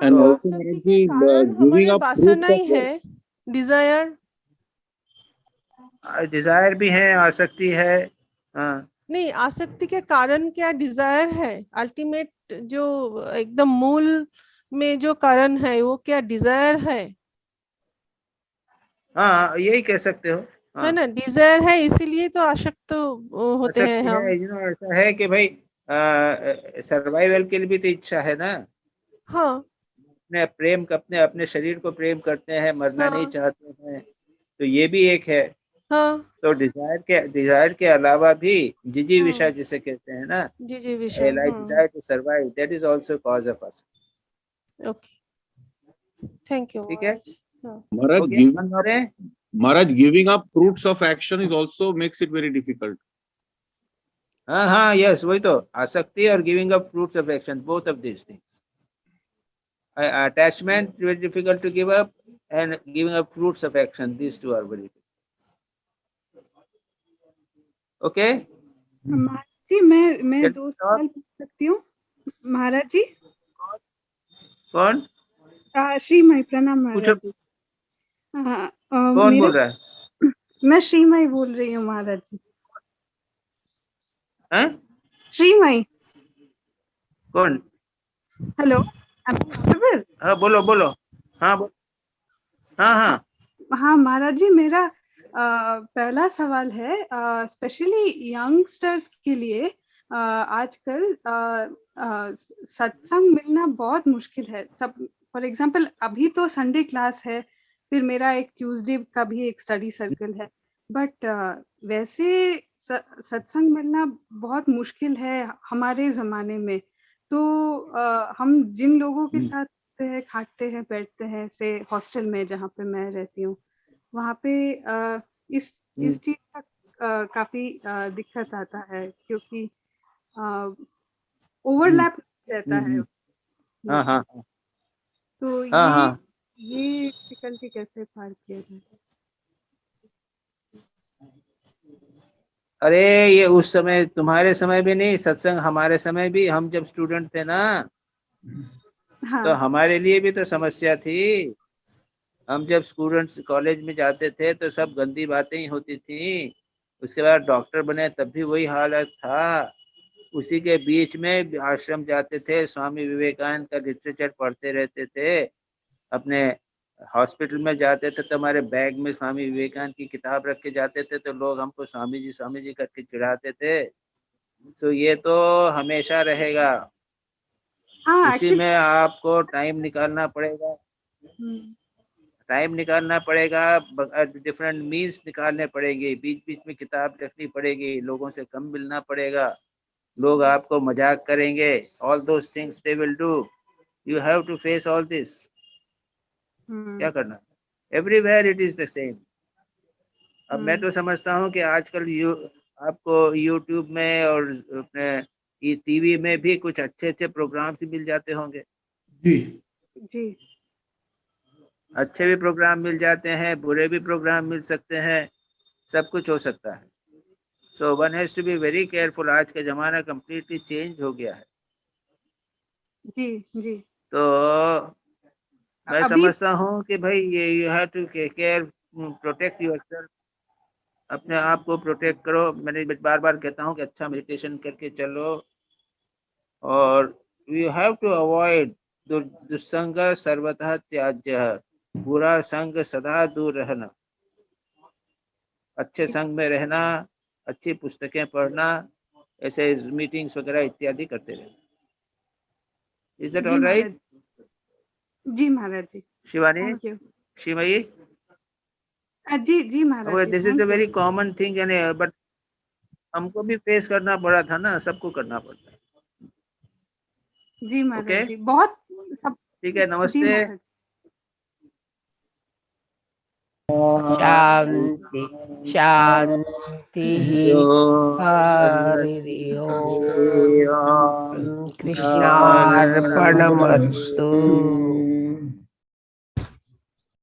And also गiving up वासना ही है, desire. डिजायर भी है, आसक्ति है. नहीं, आसक्ति के कारण क्या डिजायर है? अल्टीमेट जो एकदम मूल में जो कारण है वो क्या डिजायर है? हाँ, यही कह सकते हो. है ना, डिजायर है, इसीलिए तो आसक्त होते हैं हम. ऐसा है कि भाई सर्वाइवल के लिए भी तो इच्छा है ना. हाँ. अपने शरीर को प्रेम करते हैं, मरना नहीं चाहते हैं, तो ये भी एक है. हाँ. तो डिजायर के अलावा भी जिजी विषय जिसे कहते हैं ना, जिजी विषय, desire to survive, that is also cause of us. Okay. Thank you. ठीक है. Maharaj, giving up fruits of action is also makes it very difficult. हाँ, yes, वही तो आसक्ति और giving up fruits of action, both of these things. Attachment very difficult to give up, and giving up fruits of action, these two are very difficult. Okay. महाराज जी, मैं 2 सवाल पूछ सकती हूँ? महाराज जी. कौन? श्रीमय, प्रणाम महाराज जी. कौन बोल रहा है? मैं श्रीमय बोल रही हूँ महाराज जी. हैं? श्रीमय. कौन? हेलो. हाँ, बोलो. हाँ महाराज जी, मेरा पहला सवाल है स्पेशली यंगस्टर्स के लिए. आजकल सत्संग मिलना बहुत मुश्किल है. सब फॉर एग्जांपल अभी तो संडे क्लास है, फिर मेरा एक ट्यूसडे का भी एक स्टडी सर्कल है, बट वैसे सत्संग मिलना बहुत मुश्किल है हमारे जमाने में. तो हम जिन लोगों के साथ खाते हैं, बैठते हैं, से हॉस्टल में जहाँ पे मैं रहती हूँ, वहाँ पे इस चीज का काफी दिक्कत आता है, क्योंकि ओवरलैप रहता है. हाँ. तो ये डिफिकल्टी कैसे पार किया जाए? अरे ये उस समय, तुम्हारे समय भी नहीं, सत्संग हमारे समय भी, हम जब स्टूडेंट थे ना, तो हमारे लिए भी तो समस्या थी. हम जब स्टूडेंट्स कॉलेज में जाते थे तो सब गंदी बातें ही होती थी. उसके बाद डॉक्टर बने तब भी वही हालत था. उसी के बीच में आश्रम जाते थे, स्वामी विवेकानंद का लिटरेचर पढ़ते रहते थे, अपने हॉस्पिटल में जाते थे तो हमारे बैग में स्वामी विवेकानंद की किताब रख के जाते थे, तो लोग हमको स्वामी जी करके चिढ़ाते थे। तो ये तो हमेशा रहेगा। हाँ इसी में आपको टाइम निकालना पड़ेगा, डिफरेंट मीन्स निकालने पड़ेंगे, बीच बीच में किताब रखनी पड़ेगी, लोगों से कम मिलना पड़ेगा, लोग आपको मजाक करेंगे, all those things they will do, you have to face all this. क्या करना, everywhere it is the same. अब मैं तो समझता हूँ कि आजकल आपको यूट्यूब में और अपने टीवी में भी कुछ अच्छे प्रोग्राम भी मिल जाते होंगे। जी जी, अच्छे भी प्रोग्राम मिल जाते हैं, बुरे भी प्रोग्राम मिल सकते हैं, सब कुछ हो सकता है। So one has to be very careful. आज का जमाना कंप्लीटली चेंज हो गया है। जी, जी। तो मैं समझता हूँ कि भाई ये you have to care, protect yourself, अपने आप को प्रोटेक्ट करो। मैंने बार बार कहता हूँ कि अच्छा मेडिटेशन करके चलो, और यू हैव टू अवॉइड दुस्संग सर्वतः त्याज्य, बुरा संग सदा दूर रहना, अच्छे संग में रहना, अच्छी पुस्तकें पढ़ना, ऐसे मीटिंग्स वगैरह इत्यादि करते रहना। Is that all right? जी महाराज जी। Shivani, thank you. शिवाई, जी जी Maharaj ji. This is a very common thing, but हमको भी फेस करना पड़ा था ना, सबको करना पड़ता है। जी महाराज Okay? जी, बहुत ठीक है, जी नमस्ते। महाराज। शांति शांति हरि ओम। कृष्णार्पणमस्तु।